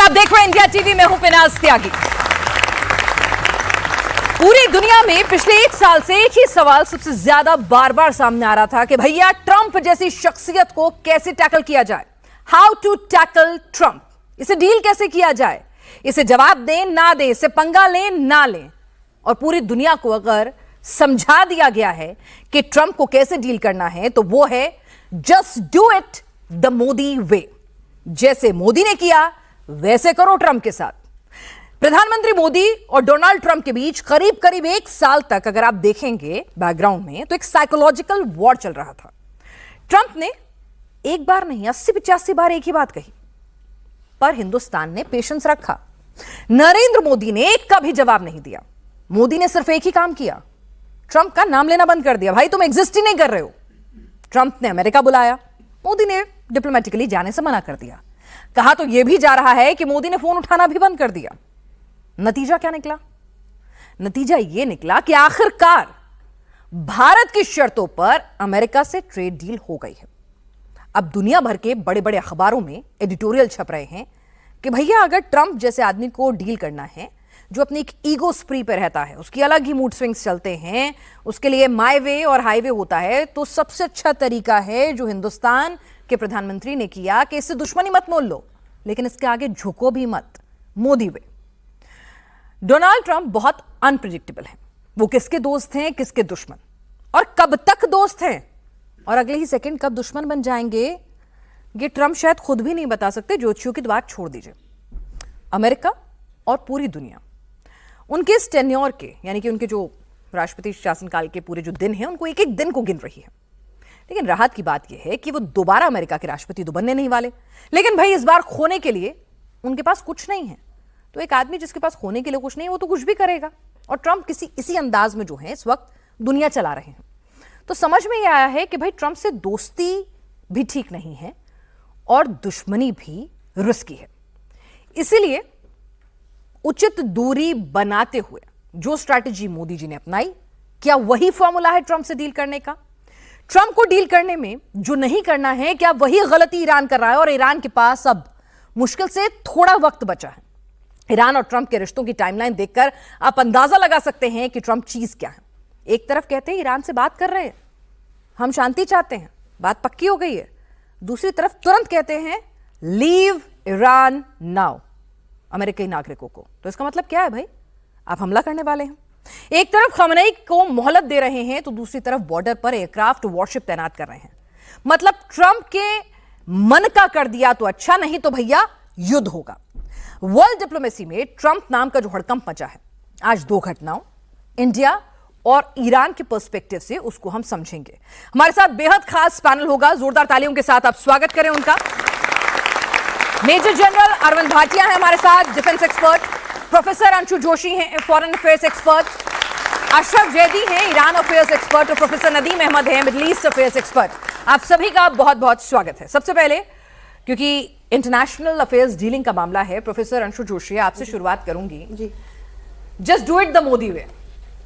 आप देख रहे हैं इंडिया टीवी में हूं पिनाज त्यागी। पूरी दुनिया में पिछले एक साल से एक ही सवाल सबसे ज्यादा बार बार सामने आ रहा था कि भैया ट्रंप जैसी शख्सियत को कैसे टैकल किया जाए। हाउ टू टैकल ट्रंप, इसे डील कैसे किया जाए, इसे जवाब दें ना दें, इसे पंगा लें ना लें। और पूरी दुनिया को अगर समझा दिया गया है कि ट्रंप को कैसे डील करना है तो वो है just do it the Modi way. जैसे मोदी ने किया वैसे करो ट्रंप के साथ। प्रधानमंत्री मोदी और डोनाल्ड ट्रंप के बीच करीब करीब एक साल तक अगर आप देखेंगे बैकग्राउंड में तो एक साइकोलॉजिकल वॉर चल रहा था। ट्रंप ने एक बार नहीं 80-85 बार एक ही बात कही, पर हिंदुस्तान ने पेशेंस रखा। नरेंद्र मोदी ने एक का भी जवाब नहीं दिया। मोदी ने सिर्फ एक ही काम किया, ट्रंप का नाम लेना बंद कर दिया। भाई तुम एग्जिस्ट ही नहीं कर रहे हो। ट्रंप ने अमेरिका बुलाया, मोदी ने डिप्लोमेटिकली जाने से मना कर दिया। कहा तो यह भी जा रहा है कि मोदी ने फोन उठाना भी बंद कर दिया। नतीजा क्या निकला? नतीजा यह निकला कि आखिरकार भारत की शर्तों पर अमेरिका से ट्रेड डील हो गई है। अब दुनिया भर के बड़े बड़े अखबारों में एडिटोरियल छप रहे हैं कि भैया अगर ट्रंप जैसे आदमी को डील करना है जो अपनी एक ईगो स्प्री पे रहता है, उसकी अलग ही मूड स्विंग्स चलते हैं, उसके लिए माई वे और हाईवे होता है, तो सबसे अच्छा तरीका है जो हिंदुस्तान के प्रधानमंत्री ने किया कि इससे दुश्मनी मत मोल लो लेकिन इसके आगे झुको भी मत, मोदी वे। डोनाल्ड ट्रंप बहुत अनप्रिडिक्टेबल है। वो किसके दोस्त हैं, किसके दुश्मन, और कब तक दोस्त हैं और अगले ही सेकंड कब दुश्मन बन जाएंगे, ये ट्रंप शायद खुद भी नहीं बता सकते। ज्योतिषियों की बात छोड़ दीजिए। अमेरिका और पूरी दुनिया उनके इस टेन्योर के, यानी कि उनके जो राष्ट्रपति शासनकाल के पूरे जो दिन हैं, उनको एक एक दिन को गिन रही है। लेकिन राहत की बात यह है कि वो दोबारा अमेरिका के राष्ट्रपति तो बनने नहीं वाले। लेकिन भाई इस बार खोने के लिए उनके पास कुछ नहीं है, तो एक आदमी जिसके पास खोने के लिए कुछ नहीं वो तो कुछ भी करेगा। और ट्रंप इसी अंदाज में जो है इस वक्त दुनिया चला रहे हैं। तो समझ में यह आया है कि भाई ट्रंप से दोस्ती भी ठीक नहीं है और दुश्मनी भी रिस्की है। इसीलिए उचित दूरी बनाते हुए जो स्ट्रैटेजी मोदी जी ने अपनाई, क्या वही फॉर्मूला है ट्रंप से डील करने का? ट्रंप को डील करने में जो नहीं करना है, क्या वही गलती ईरान कर रहा है? और ईरान के पास अब मुश्किल से थोड़ा वक्त बचा है। ईरान और ट्रंप के रिश्तों की टाइमलाइन देखकर आप अंदाजा लगा सकते हैं कि ट्रंप चीज क्या है। एक तरफ कहते हैं ईरान से बात कर रहे हैं, हम शांति चाहते हैं, बात पक्की हो गई है। दूसरी तरफ तुरंत कहते हैं लीव ईरान नाउ अमेरिकी नागरिकों को। तो इसका मतलब क्या है भाई? आप हमला करने वाले हैं। एक तरफ खमेनी को मोहलत दे रहे हैं तो दूसरी तरफ बॉर्डर पर एयरक्राफ्ट वॉरशिप तैनात कर रहे हैं। मतलब ट्रंप के मन का कर दिया तो अच्छा, नहीं तो भैया युद्ध होगा। वर्ल्ड डिप्लोमेसी में ट्रंप नाम का जो हड़कंप मचा है, आज दो घटनाओं इंडिया और ईरान के पर्सपेक्टिव से उसको हम समझेंगे। हमारे साथ बेहद खास पैनल होगा, जोरदार तालियों के साथ आप स्वागत करें उनका। मेजर जनरल अरविंद भाटिया हैं हमारे साथ, defence expert. Professor Anshu Joshi हैं, foreign affairs expert. Ashraf Zaidi हैं, ईरान अफेयर्स एक्सपर्ट। और प्रोफेसर नदीम अहमद हैं, मिडिल ईस्ट अफेयर्स एक्सपर्ट। आप सभी का बहुत बहुत स्वागत है। सबसे पहले क्योंकि इंटरनेशनल अफेयर्स डीलिंग का मामला है, प्रोफेसर अंशु जोशी आपसे शुरुआत करूंगी ji. Just do it the Modi way.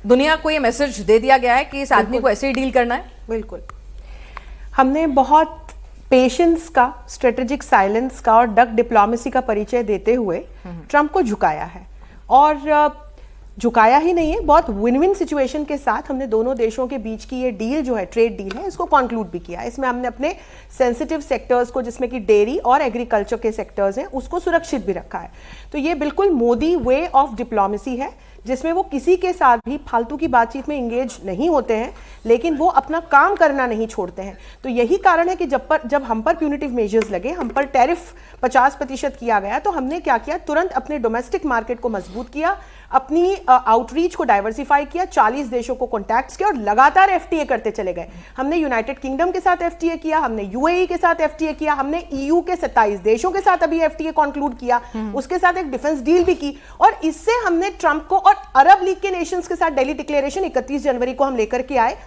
दुनिया को ये मैसेज दे दिया गया है कि इस आदमी को ऐसे ही डील करना है। बिल्कुल, हमने बहुत पेशेंस का, स्ट्रेटेजिक साइलेंस का और डक डिप्लोमेसी का परिचय देते हुए ट्रंप को झुकाया है। और झुकाया ही नहीं है, बहुत विन विन सिचुएशन के साथ हमने दोनों देशों के बीच की ये डील जो है, ट्रेड डील है, इसको कंक्लूड भी किया। इसमें हमने अपने सेंसिटिव सेक्टर्स को, जिसमें कि डेयरी और एग्रीकल्चर के सेक्टर्स हैं, उसको सुरक्षित भी रखा है। तो ये बिल्कुल मोदी वे ऑफ डिप्लोमेसी है, जिसमें वो किसी के साथ भी फालतू की बातचीत में इंगेज नहीं होते हैं, लेकिन वो अपना काम करना नहीं छोड़ते हैं। तो यही कारण है कि जब हम पर प्यूनिटिव मेजर्स लगे, हम पर टैरिफ 50% किया गया, तो हमने क्या किया, तुरंत अपने डोमेस्टिक मार्केट को मजबूत किया, अपनी आउटरीच को डाइवर्सिफाई किया, 40 देशों को कॉन्टैक्ट किया और लगातार एफटीए करते चले गए। हमने यूनाइटेड किंगडम के साथ एफटीए किया, हमने यूएई के साथ एफटीए किया, हमने ईयू के 27 देशों के साथ अभी एफटीए कंक्लूड किया, उसके साथ एक डिफेंस डील भी की। और इससे हमने ट्रंप को और अरब लीग के नेशंस के साथ दिल्ली डिक्लेरेशन 31 जनवरी को हम लेकर के आए,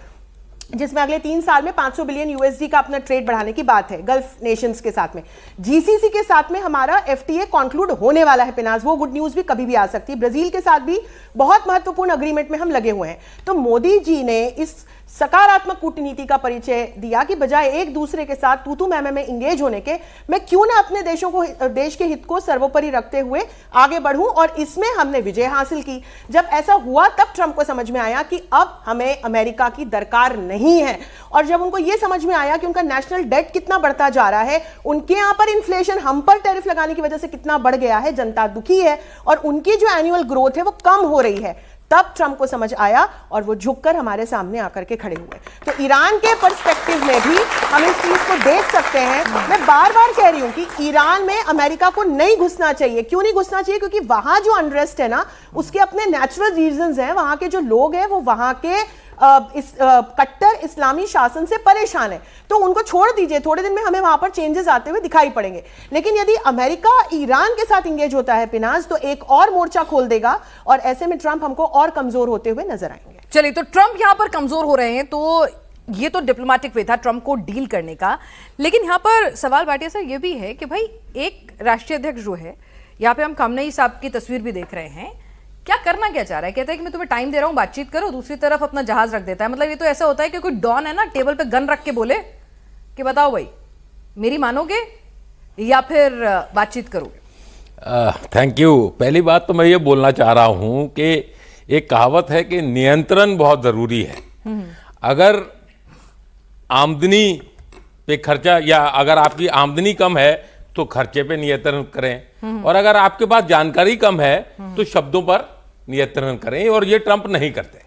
जिसमें अगले 3 साल में 500 बिलियन यूएसडी का अपना ट्रेड बढ़ाने की बात है गल्फ नेशंस के साथ में। जीसीसी के साथ में हमारा एफटीए कंक्लूड होने वाला है पिनाज, वो गुड न्यूज भी कभी भी आ सकती है। ब्राजील के साथ भी बहुत महत्वपूर्ण अग्रीमेंट में हम लगे हुए हैं। तो मोदी जी ने इस सकारात्मक कूटनीति का परिचय दिया कि बजाय एक दूसरे के साथ तू मैं में इंगेज होने के, मैं क्यों ना अपने देश के हित को सर्वोपरि रखते हुए आगे बढ़ूं, और इसमें हमने विजय हासिल की। जब ऐसा हुआ तब ट्रंप को समझ में आया कि अब हमें अमेरिका की दरकार नहीं है, और जब उनको यह समझ में आया कि उनका नेशनल डेट कितना बढ़ता जा रहा है, उनके यहां पर इन्फ्लेशन हम पर टैरिफ लगाने की वजह से कितना बढ़ गया है, जनता दुखी है और उनकी जो एनुअल ग्रोथ है वो कम हो रही है, तब ट्रंप को समझ आया और वो झुककर हमारे सामने आकर के खड़े हुए। तो ईरान के पर्सपेक्टिव में भी हम इस चीज को देख सकते हैं। मैं बार बार कह रही हूं कि ईरान में अमेरिका को नहीं घुसना चाहिए। क्यों नहीं घुसना चाहिए? क्योंकि वहां जो अनरेस्ट है ना, उसके अपने नेचुरल रीजंस हैं। वहां के जो लोग हैं वो वहां के कट्टर इस्लामी शासन से परेशान है, तो उनको छोड़ दीजिए, थोड़े दिन में हमें वहां पर चेंजेस आते हुए दिखाई पड़ेंगे। लेकिन यदि अमेरिका ईरान के साथ इंगेज होता है पिनाज, तो एक और मोर्चा खोल देगा और ऐसे में ट्रंप हमको और कमजोर होते हुए नजर आएंगे। चलिए, तो ट्रंप यहां पर कमजोर हो रहे हैं, तो ये तो डिप्लोमेटिक वे था ट्रंप को डील करने का। लेकिन यहां पर सवाल भाटिया सर ये भी है कि भाई एक राष्ट्रीय अध्यक्ष जो है, यहां पे हम खamenei साहब की तस्वीर भी देख रहे हैं, क्या करना क्या चाह रहा है? कहता है कि मैं तुम्हें टाइम दे रहा हूं, बातचीत करो, दूसरी तरफ अपना जहाज रख देता है। मतलब ये तो ऐसा होता है कि कोई डॉन है ना, टेबल पे गन रख के बोले कि बताओ भाई मेरी मानोगे या फिर बातचीत करोगे? Thank you. पहली बात तो मैं ये बोलना चाह रहा हूं कि एक कहावत है कि नियंत्रण बहुत जरूरी है। अगर आमदनी पे खर्चा, या अगर आपकी आमदनी कम है तो खर्चे पे नियंत्रण करें, और अगर आपके पास जानकारी कम है तो शब्दों पर नियंत्रण करें, और ये ट्रंप नहीं करते।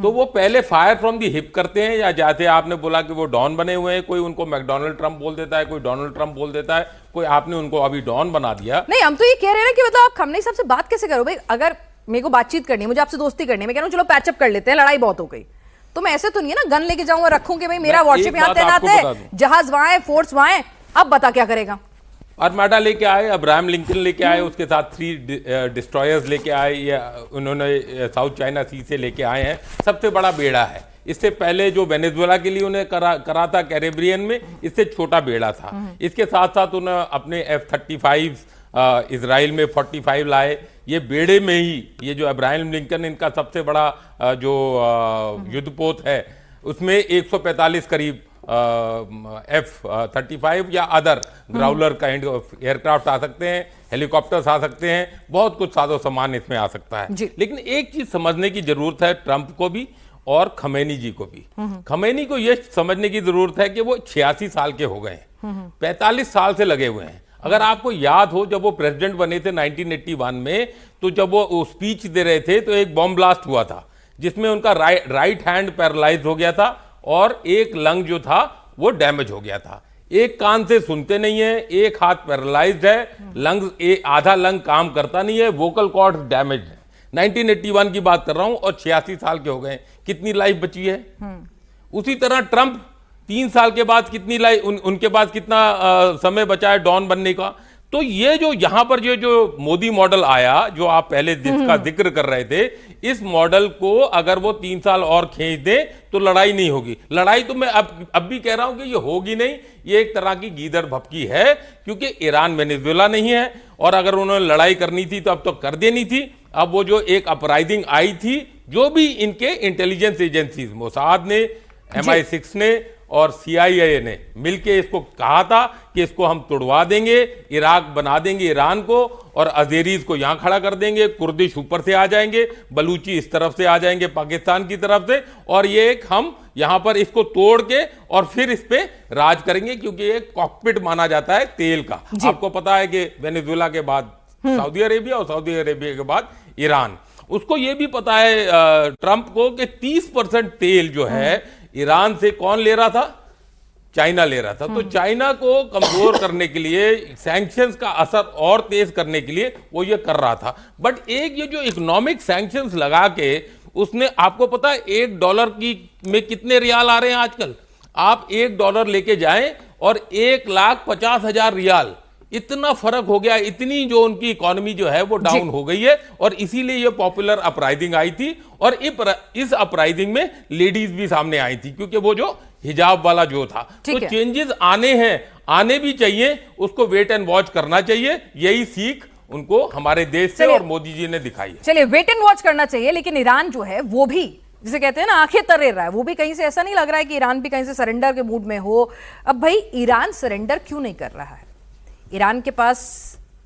तो वो पहले फायर फ्रॉम दी हिप करते हैं, या जैसे आपने बोला कि वो डॉन बने हुए हैं, कोई उनको मैकडोनल्ड ट्रंप बोल देता है, कोई डोनाल्ड ट्रंप बोल देता है, कोई आपने उनको अभी डॉन बना दिया। नहीं, हम तो ये कह रहे हैं कि मतलब आप खamenei साहब से बात कैसे करो भाई? अगर मेरे को बातचीत करनी है, मुझे आपसे दोस्ती करनी है, मैं कह रहा हूं चलो पैचअप कर लेते हैं, लड़ाई बहुत हो गई, तो मैं ऐसे तो नहीं है ना गन लेके जाऊंगा, रखूं कि भाई मेरा वॉरशिप यहां तैनात है, जहाज वहां है, फोर्स वहां है, अब बता क्या करेगा? आर्माडा लेके आए, अब्राहम लिंकन लेके आए, उसके साथ 3 डिस्ट्रॉयर्स लेके आए, या उन्होंने साउथ चाइना सी से लेके आए हैं। सबसे बड़ा बेड़ा है। इससे पहले जो वेनेजुएला के लिए उन्हें करा था कैरेबियन में, इससे छोटा बेड़ा था। इसके साथ साथ उन्हें अपने F-35 इजराइल में 45 लाए। ये बेड़े में ही ये जो अब्राहम लिंकन, इनका सबसे बड़ा जो युद्धपोत है, उसमें 145 करीब F-35 या other Growler kind of aircraft आ सकते हैं, हेलीकॉप्टर्स आ सकते हैं, बहुत कुछ साजो सामान इसमें आ सकता है। लेकिन एक चीज समझने की जरूरत है ट्रंप को भी और खamenei जी को भी। खamenei को यह समझने की जरूरत है कि वो 86 साल के हो गए हैं, 45 साल से लगे हुए हैं। अगर आपको याद हो, जब वो प्रेसिडेंट बने थे 1981 में, तो जब वो स्पीच दे रहे थे तो एक बॉम्ब ब्लास्ट हुआ था, जिसमें उनका राइट हैंड पैरालाइज हो गया था और एक लंग जो था वो डैमेज हो गया था। एक कान से सुनते नहीं है, एक हाथ पैरालाइज्ड है, आधा लंग काम करता नहीं है, वोकल कॉर्ड डैमेज है। 1981 की बात कर रहा हूं, और 86 साल के हो गए। कितनी लाइफ बची है? उसी तरह ट्रंप 3 साल के बाद कितनी लाइफ, उनके पास कितना समय बचा है डॉन बनने का। तो ये जो यहां पर जो मोदी मॉडल आया, जो आप पहले जिसका जिक्र कर रहे थे, इस मॉडल को अगर वो 3 साल और खींच दे तो लड़ाई नहीं होगी। लड़ाई तो मैं अब भी कह रहा हूं कि ये होगी नहीं। ये एक तरह की गीदड़ भपकी है, क्योंकि ईरान वेनेजुएला नहीं है, और अगर उन्होंने लड़ाई करनी थी तो अब तो कर देनी थी। अब वो जो एक अपराइजिंग आई थी, जो भी इनके इंटेलिजेंस एजेंसीज, मोसाद ने, MI6 ने और CIA ने मिलके इसको कहा था कि इसको हम तुड़वा देंगे, इराक बना देंगे ईरान को, और अजेरीज को यहां खड़ा कर देंगे, कुर्दिश ऊपर से आ जाएंगे, बलूची इस तरफ से आ जाएंगे पाकिस्तान की तरफ से, और ये एक हम यहां पर इसको तोड़ के और फिर इस पे राज करेंगे, क्योंकि ये कॉकपिट माना जाता है तेल का। आपको पता है कि वेनेजुएला के बाद सऊदी अरेबिया, और सऊदी अरेबिया के बाद ईरान। उसको ये भी पता है ट्रंप को कि 30% तेल जो है ईरान से कौन ले रहा था? चाइना ले रहा था। तो चाइना को कमजोर करने के लिए, सैंक्शंस का असर और तेज करने के लिए वो ये कर रहा था। बट एक ये जो इकोनॉमिक सैंक्शंस लगा के उसने, आपको पता है $1 की में कितने रियाल आ रहे हैं आजकल? आप $1 लेके जाएं और 1,50,000 रियाल, इतना फर्क हो गया। इतनी जो उनकी इकोनॉमी जो है वो डाउन हो गई है, और इसीलिए ये पॉपुलर अपराइजिंग आई थी। और इस अपराइजिंग में लेडीज भी सामने आई थी, क्योंकि वो जो हिजाब वाला जो था। तो चेंजेस आने हैं, आने भी चाहिए, उसको वेट एंड वॉच करना चाहिए। यही सीख उनको हमारे देश से और मोदी जी ने दिखाई है। चलिए, वेट एंड वॉच करना चाहिए, लेकिन ईरान जो है वो भी जिसे कहते हैं ना आंखें तरेर रहा है, वो भी कहीं से ऐसा नहीं लग रहा है कि ईरान भी कहीं से सरेंडर के मूड में हो। अब भाई ईरान सरेंडर क्यों नहीं कर रहा है? ईरान के पास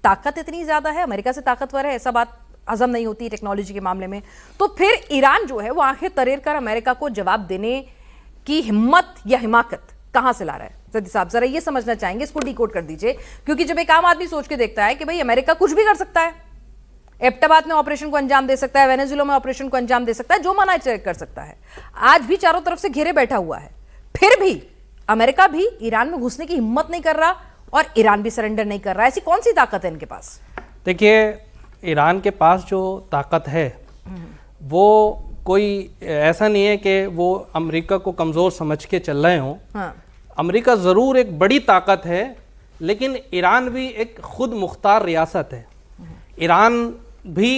ताकत इतनी ज्यादा है, अमेरिका से ताकतवर है, ऐसा बात हजम नहीं होती टेक्नोलॉजी के मामले में। तो फिर ईरान जो है वो आंखें तरेर कर अमेरिका को जवाब देने की हिम्मत या हिमाकत कहां से ला रहा है? सदी साहब जरा ये समझना चाहेंगे, इसको डिकोड कर दीजिए। क्योंकि जब एक आम आदमी सोच के देखता है कि भाई अमेरिका कुछ भी कर सकता है, एबटाबाद में ऑपरेशन को अंजाम दे सकता है, वेनेजुएला में ऑपरेशन को अंजाम दे सकता है, जो मना चाहे कर सकता है, आज भी चारों तरफ से घेरे बैठा हुआ है, फिर भी अमेरिका भी ईरान में घुसने की हिम्मत नहीं कर रहा और ईरान भी सरेंडर नहीं कर रहा। ऐसी कौन सी ताकत है इनके पास? देखिए, ईरान के पास जो ताकत है वो कोई ऐसा नहीं है कि वो अमेरिका को कमज़ोर समझ के चल रहे हों। हाँ। अमेरिका ज़रूर एक बड़ी ताकत है, लेकिन ईरान भी एक खुद मुख्तार रियासत है। ईरान भी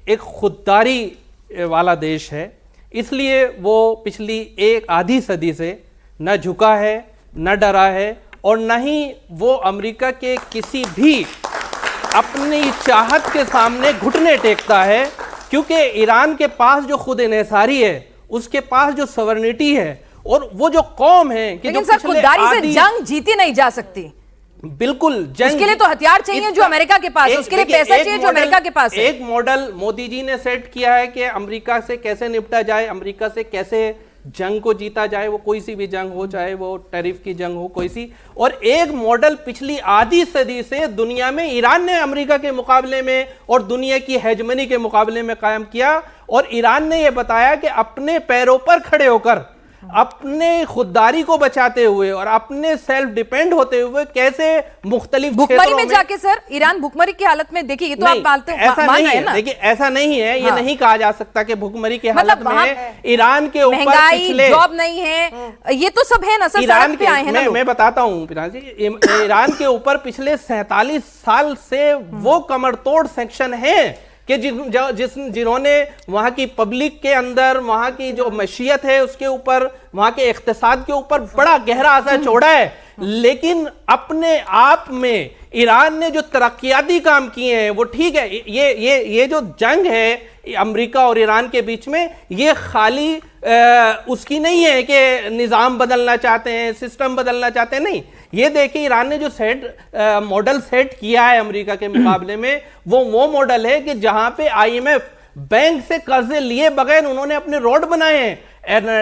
एक खुददारी वाला देश है, इसलिए वो पिछली एक आधी सदी से न झुका है, न डरा है, और न ही वो अमेरिका के किसी भी अपनी चाहत के सामने घुटने टेकता है। क्योंकि ईरान के पास जो खुद इन्हिसारी है, उसके पास जो सवर्निटी है, और वो जो कौम है कि लेकिन सर खुददारी से जंग जीती नहीं जा सकती। बिल्कुल, जंग उसके लिए तो हथियार चाहिए जो अमेरिका के पास है, उसके लिए पैसा चाहिए जो अमेरिका के पास है। एक मॉडल मोदी जी ने सेट किया है कि अमेरिका से कैसे निपटा जाए, अमेरिका से कैसे जंग को जीता जाए, वो कोई सी भी जंग हो, चाहे वो टैरिफ की जंग हो, कोई सी। और एक मॉडल पिछली आधी सदी से दुनिया में ईरान ने अमेरिका के मुकाबले में और दुनिया की हेजमनी के मुकाबले में कायम किया। और ईरान ने यह बताया कि अपने पैरों पर खड़े होकर, अपने खुददारी को बचाते हुए और अपने सेल्फ डिपेंड होते हुए कैसे मुख्तलिफ भुखमरी में जाके, सर ईरान भुखमरी की हालत में, देखिए ये तो आप मानते हो, ऐसा नहीं है ना? देखिए, ऐसा नहीं है, ये हाँ। नहीं कहा जा सकता कि भुखमरी की मतलब हालत में ईरान के ऊपर महंगाई, जॉब नहीं है, ये तो सब है ना सर, ईरान पे आए हैं ना। मैं बताता हूँ ईरान के ऊपर पिछले 47 साल से वो कमर तोड़ सेक्शन है कि जिन्होंने वहाँ की पब्लिक के अंदर, वहाँ की जो मशीयत है उसके ऊपर, वहाँ के इख्तिसाद के ऊपर बड़ा गहरा असर छोड़ा है। लेकिन अपने आप में ईरान ने जो तरक्याती काम किए हैं वो ठीक है। ये जो जंग है अमेरिका और ईरान के बीच में, ये खाली उसकी नहीं है कि निज़ाम बदलना चाहते हैं, सिस्टम बदलना चाहते हैं, नहीं। ये देखिए, ईरान ने जो मॉडल सेट किया है अमेरिका के मुकाबले में, वो मॉडल है कि जहां पे IMF बैंक से कर्जे लिए बगैर उन्होंने अपने रोड बनाए हैं,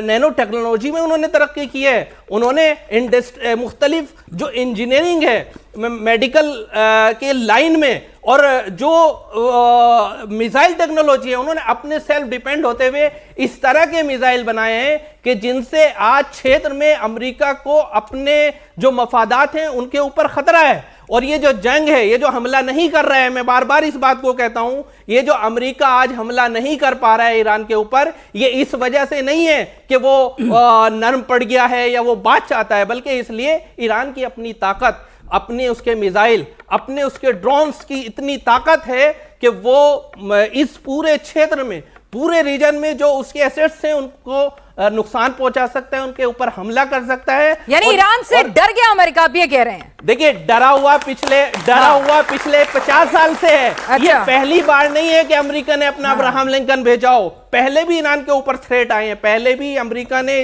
नैनो टेक्नोलॉजी में उन्होंने तरक्की की है, उन्होंने मुख्तलिफ जो इंजीनियरिंग है मेडिकल के लाइन में, और जो मिसाइल टेक्नोलॉजी है, उन्होंने अपने सेल्फ डिपेंड होते हुए इस तरह के मिसाइल बनाए हैं कि जिनसे आज क्षेत्र में अमेरिका को अपने जो मफादात हैं उनके ऊपर खतरा है। और ये जो जंग है, ये जो हमला नहीं कर रहा है, मैं बार बार इस बात को कहता हूं, ये जो अमेरिका आज हमला नहीं कर पा रहा है ईरान के ऊपर, ये इस वजह से नहीं है कि वो नर्म पड़ गया है या वो बात चाहता है, बल्कि इसलिए ईरान की अपनी ताकत, अपने उसके मिसाइल, अपने उसके ड्रोन्स की इतनी ताकत है कि वो इस पूरे क्षेत्र में, पूरे रीजन में जो उसके एसेट्स हैं उनको नुकसान पहुंचा सकता है, उनके ऊपर हमला कर सकता है। यानी ईरान से डर गया अमेरिका, आप ये कह रहे हैं? देखिए, डरा हुआ पिछले 50 साल से है। अच्छा। ये पहली बार नहीं है कि अमेरिका ने अपना अब्राहम लिंकन भेजा हो। पहले भी ईरान के ऊपर थ्रेट आए हैं, पहले भी अमेरिका ने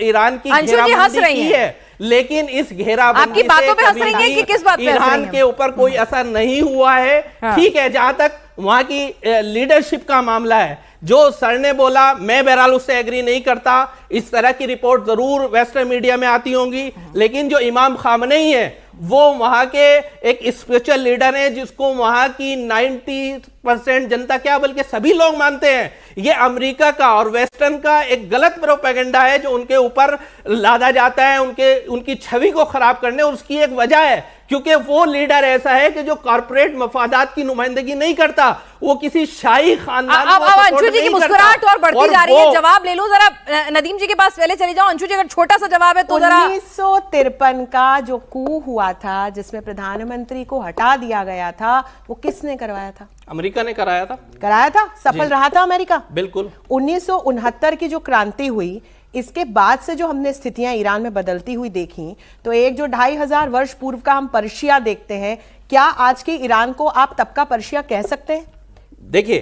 ईरान की घेराबंदी की है, लेकिन इस घेराबंदी आपकी बातों पे हंस रही हैं कि किस बात पे ईरान के ऊपर कोई असर नहीं हुआ है। ठीक है, जहां तक वहां की लीडरशिप का मामला है, जो सर ने बोला, मैं बहरहाल उससे एग्री नहीं करता। इस तरह की रिपोर्ट जरूर वेस्टर्न मीडिया में आती होंगी, लेकिन जो इमाम खामनेई है वो वहां के एक स्पिरिचुअल लीडर हैं, जिसको वहां की 90% जनता, क्या बल्कि सभी लोग मानते हैं ये अमेरिका का और वेस्टर्न का एक गलत प्रोपेगेंडा है जो उनके ऊपर लादा जाता है, उनकी छवि को खराब करने। और उसकी एक वजह है, क्योंकि वो लीडर ऐसा है कि जो कॉर्पोरेट मफादात की नुमाइंदगी नहीं करता, वो किसी शाही खानदान को अंशु जी की मुस्कुराहट और बढ़ती जा रही है। जवाब ले लूं जरा, नदीम जी के पास पहले चली जाओ। अंशु जी, अगर छोटा सा जवाब है तो जरा। 1953 का जो कू हुआ था, जिसमें प्रधानमंत्री को हटा दिया गया था, वो किसने करवाया था? अमेरिका ने कराया था। सफल रहा था अमेरिका, बिल्कुल। 1969 की जो क्रांति हुई, इसके बाद से जो हमने स्थितियां ईरान में बदलती हुई देखी, तो एक जो 2500 वर्ष पूर्व का हम पर्शिया देखते हैं, क्या आज के ईरान को आप तब का पर्शिया कह सकते हैं? देखिए,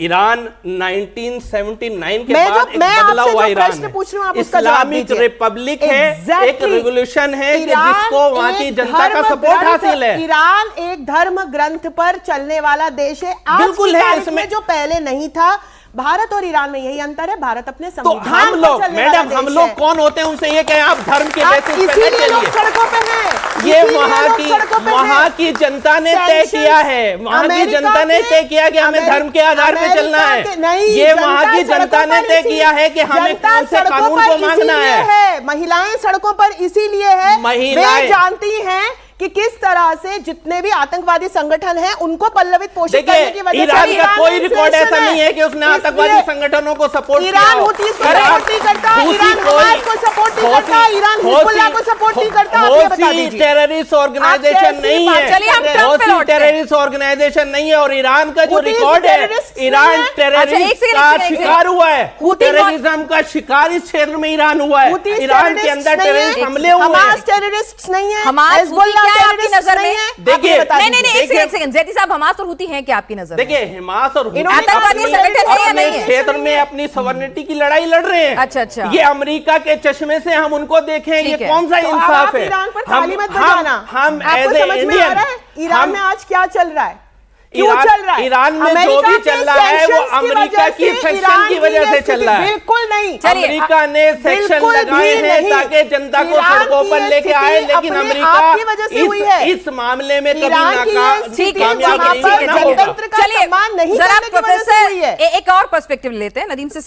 ईरान 1979 के मैं बाद जो- एक मैं बदला आपसे हुआ जो ईरान प्रश्न है। पूछ रही हूं, आप उसका जवाब इस्लामिक दीजिए। रिपब्लिक है, एक Exactly. रेवोल्यूशन है कि ईरान जिसको वहां की एक जनता का धर्म सपोर्ट ग्रंथ- हासिल है। ईरान एक धर्म ग्रंथ पर चलने वाला देश है। आज बिल्कुल की है, तारीख इसमें- में जो पहले नहीं था। भारत और ईरान में यही अंतर है, भारत अपने तो संविधान हम पर लोग, चलने वाला मैडम, हम देश लोग है। कौन होते हैं उनसे ये कहें आप धर्म के आप बेसिस पे इसीलिए न लोग चलिए। सड़कों पे हैं। ये इसीलिए वहां लोग की सड़कों पे वहां हैं। की जनता ने तय Sanctions, किया है, वहां की अमेरिका जनता ने के- तय किया कि हमें धर्म के आधार पे अमेरिका चलना है। के- नहीं, ये वहां की जनता सड़कों ने पर तय इसीलिए- किया है कि हमें जनता कौन से सड़कों कानून पर को मांगना इसीलिए है। महिलाएं सड़कों पर इसीलिए है, महिलाएं- वे जानती हैं कि किस तरह से जितने भी आतंकवादी संगठन हैं उनको पल्लवित पोषित करने की देखिए, वजह से ईरान का कोई रिकॉर्ड inflation ऐसा नहीं है कि उसने आतंकवादी इसलिए संगठनों को सपोर्ट किया ईरान हो। हुतीज को सपोर्ट नहीं करता, ईरान हमास को सपोर्ट नहीं करता, ईरान हिजबुल्लाह को सपोर्ट नहीं करता। आप ये बता दीजिए। टेररिस्ट आप ऑर्गेनाइजेशन कैसी नहीं बात- है। चलिए, हम ट्रम्प पे लौटते हैं। टेररिस्ट ऑर्गेनाइजेशन नहीं है और ईरान का जो हुतीज रिकॉर्ड है, terrorists नहीं ईरान है। अच्छा, एक टेररिस्ट सेकंड, का एक सेकंड, शिकार हुआ है। हुती टेररिज्म का शिकार इस क्षेत्र में ईरान हुआ है। हुतीज ईरान के terrorists अंदर नहीं टेररिस्ट है, हमले हुए हमास हैं। टेररिस्ट नहीं है, हमास हिजबुल्लाह हुती क्या है आपकी terrorists नजर में? नहीं है। देखिए, आप ये बता नहीं नहीं दीजिए। नहीं, एक सेकंड जेटी साहब, हमास और हुती हैं क्या आपकी नजर में? देखिए, हमास और हुती इन्होंने आतंकवादी अपने- संगठन है या अपने नहीं है? क्षेत्र में अपनी सवर्निटी की लड़ाई लड़ रहे हैं। अच्छा, अच्छा। ये अमेरिका के चश्मे से हम उनको देखें, ये ठीक है। कौन सा तो अब इंसाफ आप है? ईरान पर ताली मत हम बजाना। हम आपको एज ए समझ में आ इंडियन, रहा है ईरान में आज क्या चल रहा है, क्यों ईरान- चल रहा है? ईरान में जो अमेरिका भी के चल रहा है वो sanctions की अमेरिका वजह की से सेक्शन ईरान की वजह ये से चल रहा है। बिल्कुल नहीं। चलिए, अमेरिका ने सेक्शन बिल्कुल लगाए भी हैं नहीं। ताकि जनता को ईरान सड़कों की पर ये लेके आए, स्थिति लेकिन अपने अमेरिका आप की वजह से हुई है। इस मामले में कभी ईरान की ये नाकाम स्थिति ठीक है, वहाँ कामयाब ठीक पर है, नहीं ठीक है। होगा। गणतंत्र का चलिए, सम्मान नहीं जरा करने की वजह से प्रोफेसर हुई है। एक और पर्सपेक्टिव लेते हैं, नदीम से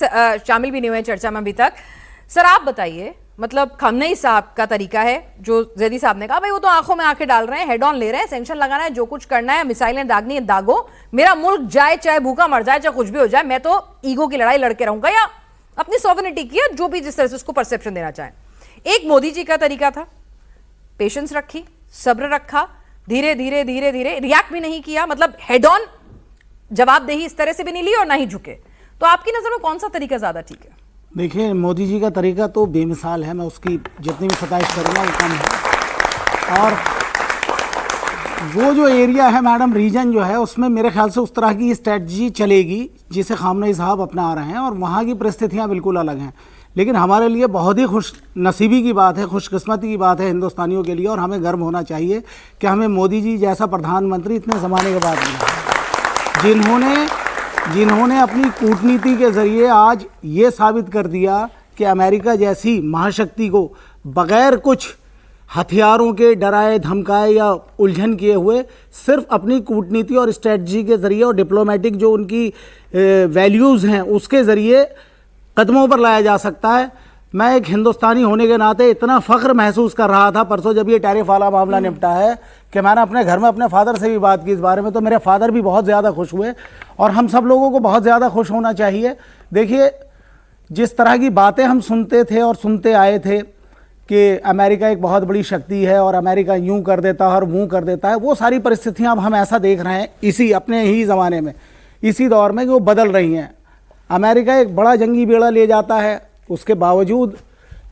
शामिल भी नहीं हुए चर्चा में अभी तक। सर आप बताइए, मतलब खमनेई साहब का तरीका है, जो जैदी साहब ने कहा भाई वो तो आंखों में आंखें डाल रहे हैं, हेड ऑन ले रहे हैं, सैंक्शन लगाना है, जो कुछ करना है, मिसाइलें दागनी है दागो, मेरा मुल्क जाए चाहे भूखा मर जाए चाहे कुछ भी हो जाए, मैं तो ईगो की लड़ाई लड़के रहूंगा, या अपनी सॉवरेनिटी की, जो भी जिस तरह से उसको परसेप्शन देना चाहें। एक मोदी जी का तरीका था, पेशेंस रखी, सब्र रखा, धीरे धीरे धीरे धीरे रिएक्ट भी नहीं किया, मतलब हेड ऑन जवाबदेही इस तरह से भी नहीं ली और ना ही झुके। तो आपकी नजर में कौन सा तरीका ज्यादा ठीक है? देखिए, मोदी जी का तरीका तो बेमिसाल है, मैं उसकी जितनी भी सताइश करूँगा वो कम है। और वो जो एरिया है मैडम, रीजन जो है, उसमें मेरे ख्याल से उस तरह की स्ट्रेटजी चलेगी जिसे खामनेई साहब अपना रहे हैं, और वहाँ की परिस्थितियाँ बिल्कुल अलग हैं। लेकिन हमारे लिए बहुत ही खुश नसीबी की बात है, खुशकिस्मती की बात है हिंदुस्तानियों के लिए, और हमें गर्व होना चाहिए कि हमें मोदी जी जैसा प्रधानमंत्री इतने ज़माने के बाद मिला है, जिन्होंने अपनी कूटनीति के ज़रिए आज ये साबित कर दिया कि अमेरिका जैसी महाशक्ति को बग़ैर कुछ हथियारों के डराए धमकाए या उलझन किए हुए सिर्फ अपनी कूटनीति और स्ट्रेटजी के ज़रिए और डिप्लोमेटिक जो उनकी वैल्यूज़ हैं उसके ज़रिए कदमों पर लाया जा सकता है। मैं एक हिंदुस्तानी होने के नाते इतना फ़ख्र महसूस कर रहा था परसों जब ये टैरिफ वाला मामला निपटा है कि मैंने अपने घर में अपने फादर से भी बात की इस बारे में, तो मेरे फादर भी बहुत ज़्यादा खुश हुए, और हम सब लोगों को बहुत ज़्यादा खुश होना चाहिए। देखिए, जिस तरह की बातें हम सुनते थे और सुनते आए थे कि अमेरिका एक बहुत बड़ी शक्ति है और अमेरिका यूं कर देता है और वूँ कर देता है, वो सारी परिस्थितियां अब हम ऐसा देख रहे हैं इसी अपने ही ज़माने में, इसी दौर में, कि वो बदल रही हैं। अमेरिका एक बड़ा जंगी बेड़ा ले जाता है, उसके बावजूद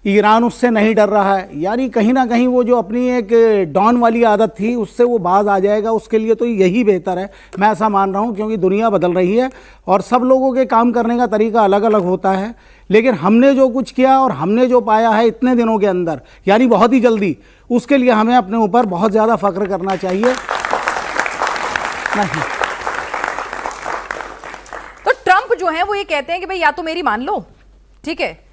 ईरान उससे नहीं डर रहा है, यानी कहीं ना कहीं वो जो अपनी एक डॉन वाली आदत थी उससे वो बाज आ जाएगा। उसके लिए तो यही बेहतर है, मैं ऐसा मान रहा हूँ, क्योंकि दुनिया बदल रही है और सब लोगों के काम करने का तरीका अलग अलग होता है। लेकिन हमने जो कुछ किया और हमने जो पाया है इतने दिनों के अंदर, यानी बहुत ही जल्दी, उसके लिए हमें अपने ऊपर बहुत ज़्यादा फ़ख्र करना चाहिए। नहीं, तो ट्रंप जो है वो ये कहते हैं कि भाई या तो मेरी मान लो, ठीक है,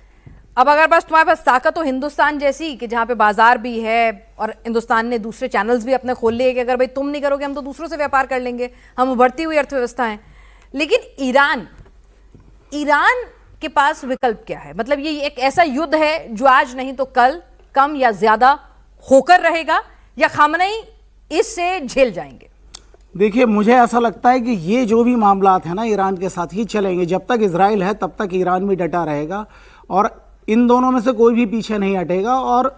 अब अगर बस तुम्हारे पास ताकत हो हिंदुस्तान जैसी कि जहां पे बाजार भी है और हिंदुस्तान ने दूसरे चैनल्स भी अपने खोल लिए कि अगर भाई तुम नहीं करोगे हम तो दूसरों से व्यापार कर लेंगे, हम उभरती हुई अर्थव्यवस्था है। लेकिन ईरान के पास विकल्प क्या है? मतलब ये एक ऐसा युद्ध है जो आज नहीं तो कल कम या ज्यादा होकर रहेगा, या खामनेई इससे झेल जाएंगे? देखिए, मुझे ऐसा लगता है कि ये जो भी मामलात हैं ना ईरान के साथ, ये चलेंगे जब तक इजराइल है, तब तक ईरान भी डटा रहेगा और इन दोनों में से कोई भी पीछे नहीं हटेगा। और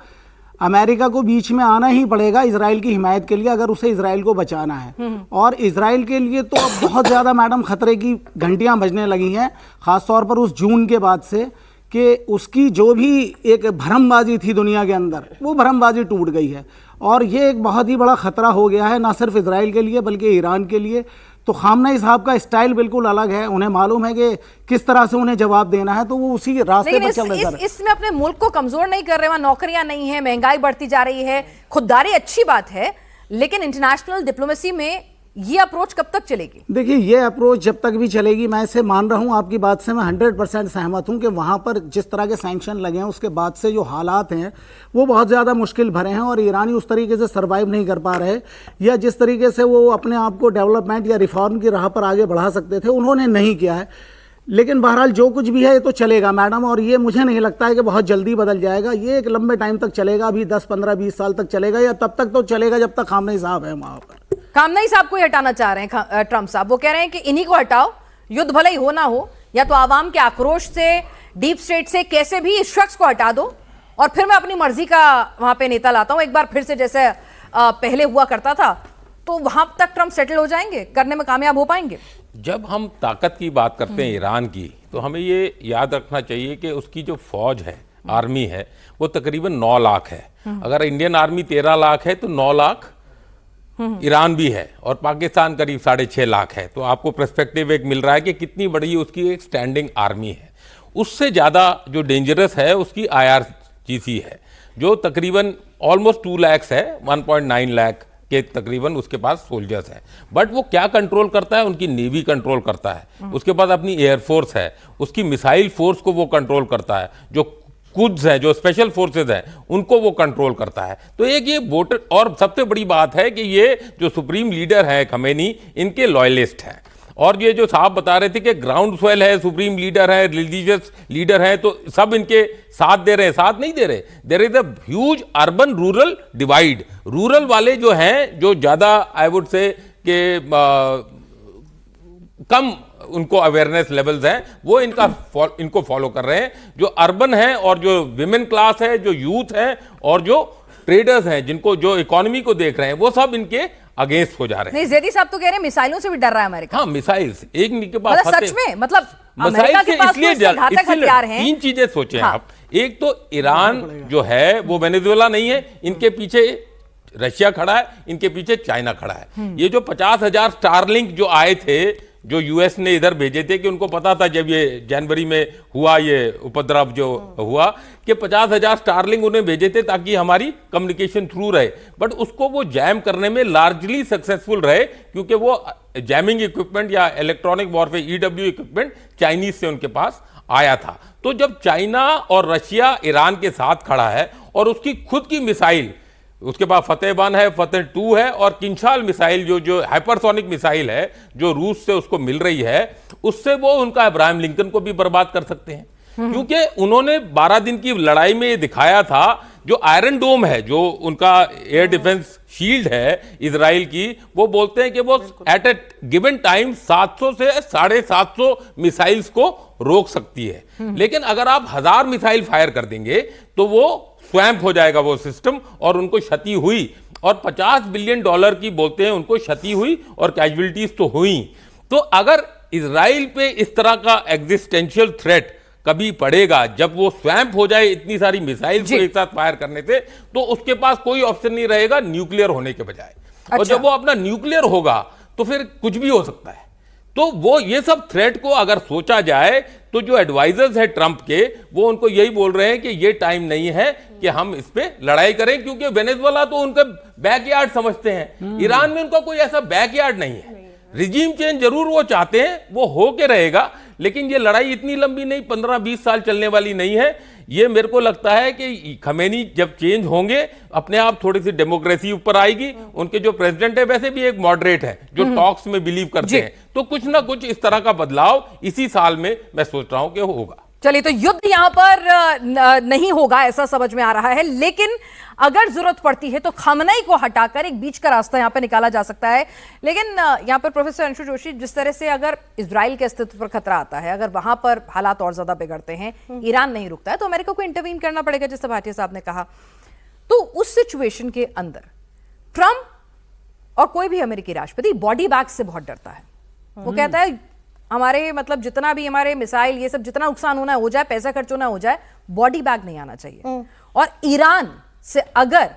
अमेरिका को बीच में आना ही पड़ेगा इजराइल की हिमायत के लिए, अगर उसे इजराइल को बचाना है। और इजराइल के लिए तो अब बहुत ज़्यादा मैडम खतरे की घंटियां बजने लगी हैं, ख़ासतौर पर उस जून के बाद से, कि उसकी जो भी एक भरमबाजी थी दुनिया के अंदर, वो भरमबाजी टूट गई है। और ये एक बहुत ही बड़ा ख़तरा हो गया है, ना सिर्फ इजराइल के लिए बल्कि ईरान के लिए। तो खामनेई साहब का स्टाइल बिल्कुल अलग है, उन्हें मालूम है कि किस तरह से उन्हें जवाब देना है, तो वो उसी रास्ते लेकिन पर चल रहे हैं। इसमें अपने मुल्क को कमजोर नहीं कर रहे, वहां नौकरियां नहीं है, महंगाई बढ़ती जा रही है, खुददारी अच्छी बात है, लेकिन इंटरनेशनल डिप्लोमेसी में ये अप्रोच कब तक चलेगी? देखिए, ये अप्रोच जब तक भी चलेगी, मैं इसे मान रहा हूँ, आपकी बात से मैं 100% सहमत हूँ कि वहाँ पर जिस तरह के सैंक्शन लगे हैं उसके बाद से जो हालात हैं वो बहुत ज़्यादा मुश्किल भरे हैं और ईरानी उस तरीके से सर्वाइव नहीं कर पा रहे, या जिस तरीके से वो अपने आप को डेवलपमेंट या रिफॉर्म की राह पर आगे बढ़ा सकते थे उन्होंने नहीं किया है। लेकिन बहरहाल जो कुछ भी है ये तो चलेगा मैडम, और ये मुझे नहीं लगता है कि बहुत जल्दी बदल जाएगा, ये एक लंबे टाइम तक चलेगा, अभी 10, 15, 20 साल तक चलेगा, या तब तक तो चलेगा जब तक खामनेई साहब है वहाँ पर। खामनेई साहब को ही हटाना चाह रहे हैं ट्रंप साहब, वो कह रहे हैं कि इन्हीं को हटाओ, युद्ध भले ही हो ना हो, या तो आवाम के आक्रोश से, डीप स्टेट से, कैसे भी इस शख्स को हटा दो और फिर मैं अपनी मर्जी का वहां पे नेता लाता हूं, एक बार फिर से जैसे पहले हुआ करता था, तो वहां तक ट्रंप सेटल हो जाएंगे, करने में कामयाब हो पाएंगे। जब हम ताकत की बात करते हैं ईरान की, तो हमें ये याद रखना चाहिए कि उसकी जो फौज है, आर्मी है, वो तकरीबन 9 लाख है। अगर इंडियन आर्मी 13 लाख है तो 9 लाख ईरान भी है, और पाकिस्तान करीब 6.5 लाख है। तो आपको पर्सपेक्टिव एक मिल रहा है कि कितनी बड़ी उसकी एक स्टैंडिंग आर्मी है। उससे ज़्यादा जो डेंजरस है उसकी IRGC है, जो तकरीबन ऑलमोस्ट 2 लाख है, 1.9 लाख के तकरीबन उसके पास सोल्जर्स हैं। बट वो क्या कंट्रोल करता है? उनकी नेवी कंट्रोल करता है, उसके पास अपनी एयरफोर्स है, उसकी मिसाइल फोर्स को वो कंट्रोल करता है, जो कुड्स हैं, जो स्पेशल फोर्सेज हैं, उनको वो कंट्रोल करता है। तो एक ये वोटर, और सबसे बड़ी बात है कि ये जो सुप्रीम लीडर है खमेनी, इनके लॉयलिस्ट हैं। और ये जो साहब बता रहे थे कि ग्राउंड स्वेल है, सुप्रीम लीडर है, रिलीजियस लीडर है, तो सब इनके साथ दे रहे हैं, साथ नहीं दे रहे। There is a huge urban rural divide. Rural वाले जो हैं, जो ज़्यादा आई वुड से कि कम उनको अवेयरनेस लेवल्स हैं, वो इनको फॉलो कर रहे हैं। जो अर्बन है और जो विमेन क्लास है, जो यूथ है और जो ट्रेडर्स हैं, जिनको जो इकोनॉमी को देख रहे हैं, वो सब इनके अगेंस्ट हो जा रहे हैं। नहीं, ज़ैदी साहब तो कह रहे हैं मिसाइलों से भी डर रहा है अमेरिका। हाँ, मिसाइल्स एक के पास मतलब सच में, मतलब अमेरिका के पास तो घातक हथियार हैं। 3 चीजें सोचें हाँ। आप। एक तो ईरान जो है वो वेनेजुएला नहीं है, इनके पीछे रशिया खड़ा है, इनके पीछे चाइना खड़ा है। ये जो 50,000 स्टारलिंक जो आए थे, जो यूएस ने इधर भेजे थे, कि उनको पता था जब ये जनवरी में हुआ, ये उपद्रव जो हुआ, कि 50,000 स्टारलिंक उन्हें भेजे थे ताकि हमारी कम्युनिकेशन थ्रू रहे। बट उसको वो जैम करने में लार्जली सक्सेसफुल रहे, क्योंकि वो जैमिंग इक्विपमेंट या electronic warfare EW equipment Chinese से उनके पास आया था। तो जब चाइना और रशिया ईरान के साथ खड़ा है और उसकी खुद की मिसाइल, उसके पास फतेह-1 है, फतेह 2 है, और किंशाल मिसाइल जो हाइपरसोनिक मिसाइल है, जो रूस से उसको मिल रही है, उससे वो उनका अब्राहम लिंकन को भी बर्बाद कर सकते हैं। क्योंकि उन्होंने 12 दिन की लड़ाई में ये दिखाया था, जो आयरन डोम है, जो उनका एयर डिफेंस शील्ड है इजराइल की, वो बोलते हैं कि वो एट ए गिवन टाइम 700 से 750 मिसाइल्स को रोक सकती है। लेकिन अगर आप 1000 मिसाइल फायर कर देंगे तो वो स्वैम्प हो जाएगा वो सिस्टम, और उनको क्षति हुई, और $50 बिलियन की बोलते हैं उनको क्षति हुई, और कैजुअलिटीज तो हुई। तो अगर इजराइल पे इस तरह का एग्जिस्टेंशियल थ्रेट कभी पड़ेगा, जब वो स्वैम्प हो जाए इतनी सारी मिसाइल को एक साथ फायर करने से, तो उसके पास कोई ऑप्शन नहीं रहेगा न्यूक्लियर होने के बजाय। और जब वो अपना न्यूक्लियर होगा तो फिर कुछ भी हो सकता है। तो वो ये सब थ्रेट को अगर सोचा जाए, तो जो एडवाइजर्स है ट्रंप के, वो उनको यही बोल रहे हैं कि ये टाइम नहीं है कि हम इस पे लड़ाई करें, क्योंकि वेनेजुएला तो उनका बैकयार्ड समझते हैं। ईरान में उनका कोई ऐसा बैकयार्ड नहीं है। रिजीम चेंज जरूर वो चाहते हैं, वो हो के रहेगा, लेकिन ये लड़ाई इतनी लंबी नहीं, 15-20 साल चलने वाली नहीं है। ये मेरे को लगता है कि खमेनी जब चेंज होंगे, अपने आप थोड़ी सी डेमोक्रेसी ऊपर आएगी। उनके जो प्रेसिडेंट है वैसे भी एक मॉडरेट है, जो टॉक्स में बिलीव करते हैं। तो कुछ ना कुछ इस तरह का बदलाव इसी साल में मैं सोच रहा हूं कि होगा। चलिए, तो युद्ध यहां पर नहीं होगा ऐसा समझ में आ रहा है, लेकिन अगर जरूरत पड़ती है तो खमेनी को हटाकर एक बीच का रास्ता यहां पर निकाला जा सकता है। लेकिन यहां पर प्रोफेसर अंशु जोशी, जिस तरह से अगर इजराइल के अस्तित्व पर खतरा आता है, अगर वहां पर हालात और ज्यादा बिगड़ते हैं, ईरान नहीं रुकता है, तो अमेरिका को इंटरवीन करना पड़ेगा, जैसे भाटिया साहब ने कहा। तो उस सिचुएशन के अंदर ट्रंप और कोई भी अमेरिकी राष्ट्रपति बॉडी बैग से बहुत डरता है। वो कहता है हमारे, मतलब जितना भी हमारे मिसाइल, ये सब जितना नुकसान होना हो जाए, पैसा खर्च होना हो जाए, बॉडी बैग नहीं आना चाहिए। और ईरान से अगर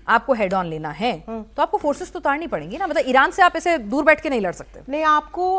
आपको हेड ऑन लेना है तो आपको फोर्सेस तो उतारनी पड़ेंगी ना, मतलब ईरान से आप ऐसे दूर बैठ के नहीं लड़ सकते। नहीं, आपको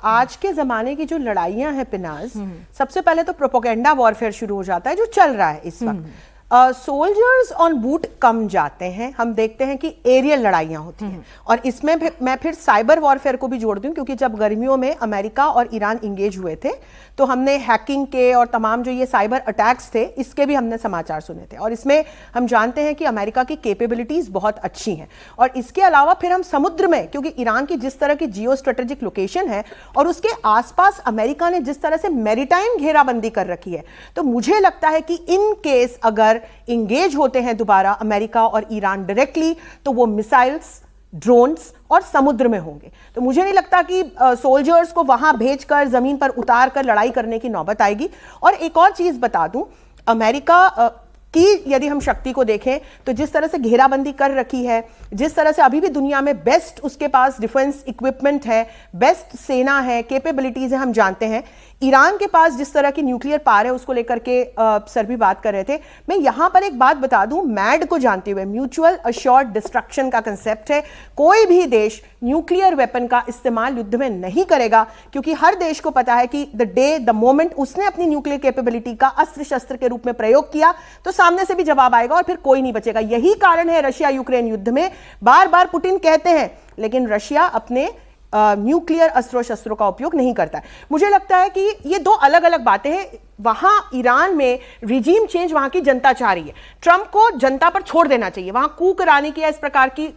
आज के जमाने की जो लड़ाइयां हैं पिनाज, सबसे पहले तो प्रोपेगेंडा वॉरफेयर शुरू हो जाता है जो चल रहा है इस वक्त। सोल्जर्स ऑन बूट कम जाते हैं, हम देखते हैं कि एरियल लड़ाइयां होती हैं, और इसमें मैं फिर साइबर वॉरफेयर को भी जोड़ दूं, क्योंकि जब गर्मियों में अमेरिका और ईरान इंगेज हुए थे तो हमने हैकिंग के और तमाम जो ये साइबर अटैक्स थे इसके भी हमने समाचार सुने थे, और इसमें हम जानते हैं कि अमेरिका की कैपेबिलिटीज बहुत अच्छी हैं। और इसके अलावा फिर हम समुद्र में, क्योंकि ईरान की जिस तरह की जियो स्ट्रेटेजिक लोकेशन है और उसके आसपास अमेरिका ने जिस तरह से मैरीटाइम घेराबंदी कर रखी है, तो मुझे लगता है कि इन केस अगर इंगेज होते हैं दोबारा अमेरिका और ईरान डायरेक्टली, तो वो मिसाइल्स, ड्रोन्स और समुद्र में होंगे। तो मुझे नहीं लगता कि सोल्जर्स को वहां भेजकर जमीन पर उतार कर लड़ाई करने की नौबत आएगी। और एक और चीज बता दूं, अमेरिका की यदि हम शक्ति को देखें तो जिस तरह से घेराबंदी कर रखी है, जिस तरह से अभी भी दुनिया में बेस्ट उसके पास डिफेंस इक्विपमेंट है, बेस्ट सेना है, कैपेबिलिटीज है, हम जानते हैं। ईरान के पास जिस तरह की न्यूक्लियर पावर है, उसको लेकर के सर भी बात कर रहे थे। मैं यहां पर एक बात बता दूं, मैड को जानते हुए, म्यूचुअल अश्योर्ड डिस्ट्रक्शन का कंसेप्ट है, कोई भी देश न्यूक्लियर वेपन का इस्तेमाल युद्ध में नहीं करेगा, क्योंकि हर देश को पता है कि द मोमेंट उसने अपनी न्यूक्लियर कैपेबिलिटी का अस्त्र शस्त्र के रूप में प्रयोग किया तो सामने से भी जवाब आएगा और फिर कोई नहीं बचेगा। यही कारण है रशिया यूक्रेन युद्ध में बार बार पुतिन कहते हैं, लेकिन रशिया अपने न्यूक्लियर अस्त्रों शस्त्रों का उपयोग नहीं करता है। मुझे लगता है कि ये दो अलग अलग बातें हैं। वहां ईरान में रिजीम चेंज वहां की जनता चाह रही है, ट्रंप को जनता पर छोड़ देना चाहिए, वहां कूक कराने की या इस प्रकार की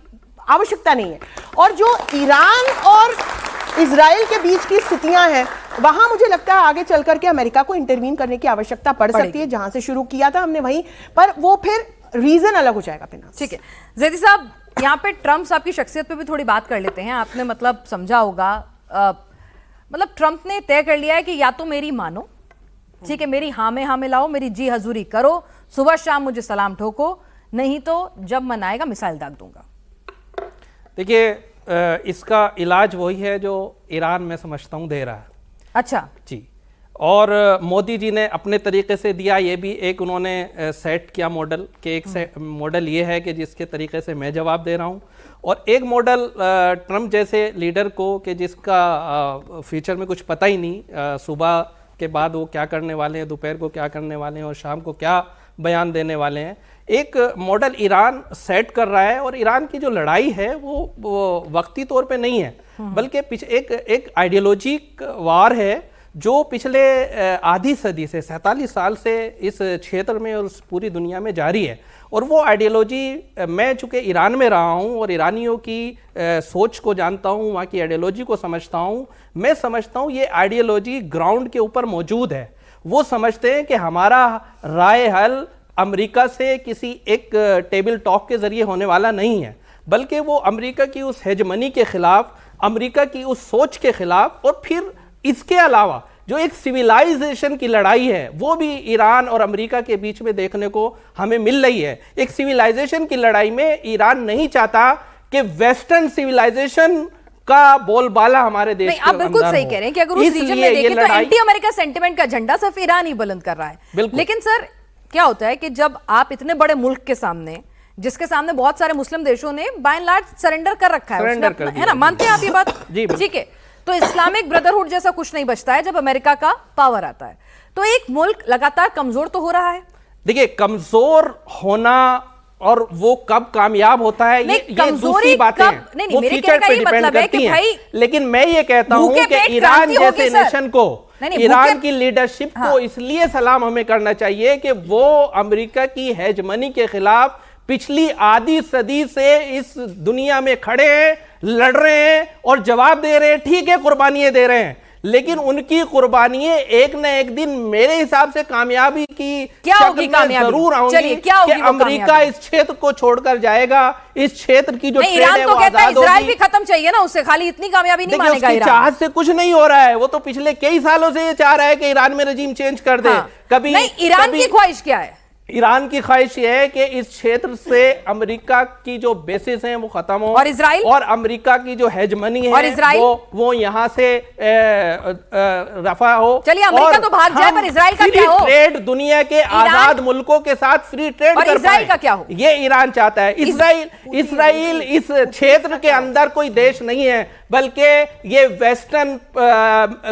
आवश्यकता नहीं है। और जो ईरान और इजराइल के बीच की स्थितियां हैं, वहां मुझे लगता है आगे चल करके अमेरिका को इंटरवीन करने की आवश्यकता पड़ सकती है। जहां से शुरू किया था हमने वहीं पर, वो फिर रीजन अलग हो जाएगा। ठीक है जैदी साहब, यहाँ पे ट्रंप साहब की शख्सियत पे भी थोड़ी बात कर लेते हैं। आपने मतलब समझा होगा, मतलब ट्रंप ने तय कर लिया है कि या तो मेरी मानो, ठीक है, मेरी हाँ में लाओ, मेरी जी हजूरी करो, सुबह शाम मुझे सलाम ठोको, नहीं तो जब मन आएगा मिसाइल दाग दूंगा। देखिए, इसका इलाज वही है जो ईरान में समझता हूँ दे रहा है। अच्छा जी, और मोदी जी ने अपने तरीके से दिया, ये भी एक उन्होंने सेट किया मॉडल, कि एक मॉडल ये है कि जिसके तरीके से मैं जवाब दे रहा हूँ, और एक मॉडल ट्रंप जैसे लीडर को कि जिसका फ्यूचर में कुछ पता ही नहीं, सुबह के बाद वो क्या करने वाले हैं, दोपहर को क्या करने वाले हैं और शाम को क्या बयान देने वाले हैं। एक मॉडल ईरान सेट कर रहा है, और ईरान की जो लड़ाई है वो वक्ती तौर पे नहीं है, बल्कि एक आइडियोलॉजिक वार है जो पिछले आधी सदी से 47 साल से इस क्षेत्र में और पूरी दुनिया में जारी है। और वो आइडियोलॉजी, मैं चूँकि ईरान में रहा हूँ और ईरानियों की सोच को जानता हूँ, वहाँ की आइडियोलॉजी को समझता हूँ, मैं समझता हूँ ये आइडियोलॉजी ग्राउंड के ऊपर मौजूद है। वो समझते हैं कि हमारा राय हल अमेरिका से किसी एक टेबल टॉक के जरिए होने वाला नहीं है, बल्कि वो अमेरिका की उस हेजमनी के खिलाफ, अमेरिका की उस सोच के खिलाफ, और फिर इसके अलावा जो एक सिविलाइजेशन की लड़ाई है वो भी ईरान और अमेरिका के बीच में देखने को हमें मिल रही है। एक सिविलाइजेशन की लड़ाई में ईरान नहीं चाहता कि वेस्टर्न सिविलाइजेशन का बोलबाला हमारे देश के आप बिल्कुल सही कह रहे हैं कि अगर उस रीजन में देखें तो एंटी अमेरिका सेंटिमेंट का झंडा सिर्फ ईरान ही बुलंद कर रहा है। लेकिन सर क्या होता है कि जब आप इतने बड़े मुल्क के सामने, जिसके सामने बहुत सारे मुस्लिम देशों ने बाय एंड लार्ज सरेंडर कर रखा है, है ना, मानते हैं आप ये बात? ठीक है, तो इस्लामिक ब्रदरहुड जैसा कुछ नहीं बचता है जब अमेरिका का पावर आता है। तो एक मुल्क लगातार कमजोर तो हो रहा है। देखिए, कमजोर होना और वो कब कामयाब होता है ये दूसरी बातें हैं, वो फ्यूचर पे डिपेंड करती हैं। लेकिन मैं ये कहता हूं कि ईरान जैसे नेशन को, ईरान की लीडरशिप को इसलिए सलाम हमें करना चाहिए कि वो अमेरिका की हेजमनी के खिलाफ पिछली आधी सदी से इस दुनिया में खड़े हैं, लड़ रहे हैं और जवाब दे रहे हैं। ठीक है, कुर्बानियां दे रहे हैं, लेकिन उनकी कुर्बानियां एक न एक दिन मेरे हिसाब से कामयाबी की क्या होगी, कामयाबी जरूर आऊंगी कि अमेरिका इस क्षेत्र को छोड़कर जाएगा। इस क्षेत्र की जो ईरान तो कहता है इजराइल भी खत्म चाहिए ना, उससे खाली इतनी कामयाबी नहीं मानेगा ईरान। चाहत से कुछ नहीं हो रहा है, वो तो पिछले कई सालों से ये चाह रहा है कि ईरान में रजीम चेंज कर दे। कभी ईरान की ख्वाहिश क्या है? ईरान की ख्वाहिश ये है कि इस क्षेत्र से अमेरिका की जो बेसिस हैं वो खत्म हो, और इजराइल, और अमेरिका की जो हेजमनी है और इजराइल, वो यहाँ से रफा हो। चलिए, अमेरिका तो भाग जाए, पर इजराइल का क्या हो? ट्रेड दुनिया के आजाद मुल्कों के साथ फ्री ट्रेड कर इजराइल का क्या हो? ये ईरान चाहता है। इजराइल इस क्षेत्र के अंदर कोई देश नहीं है, बल्कि ये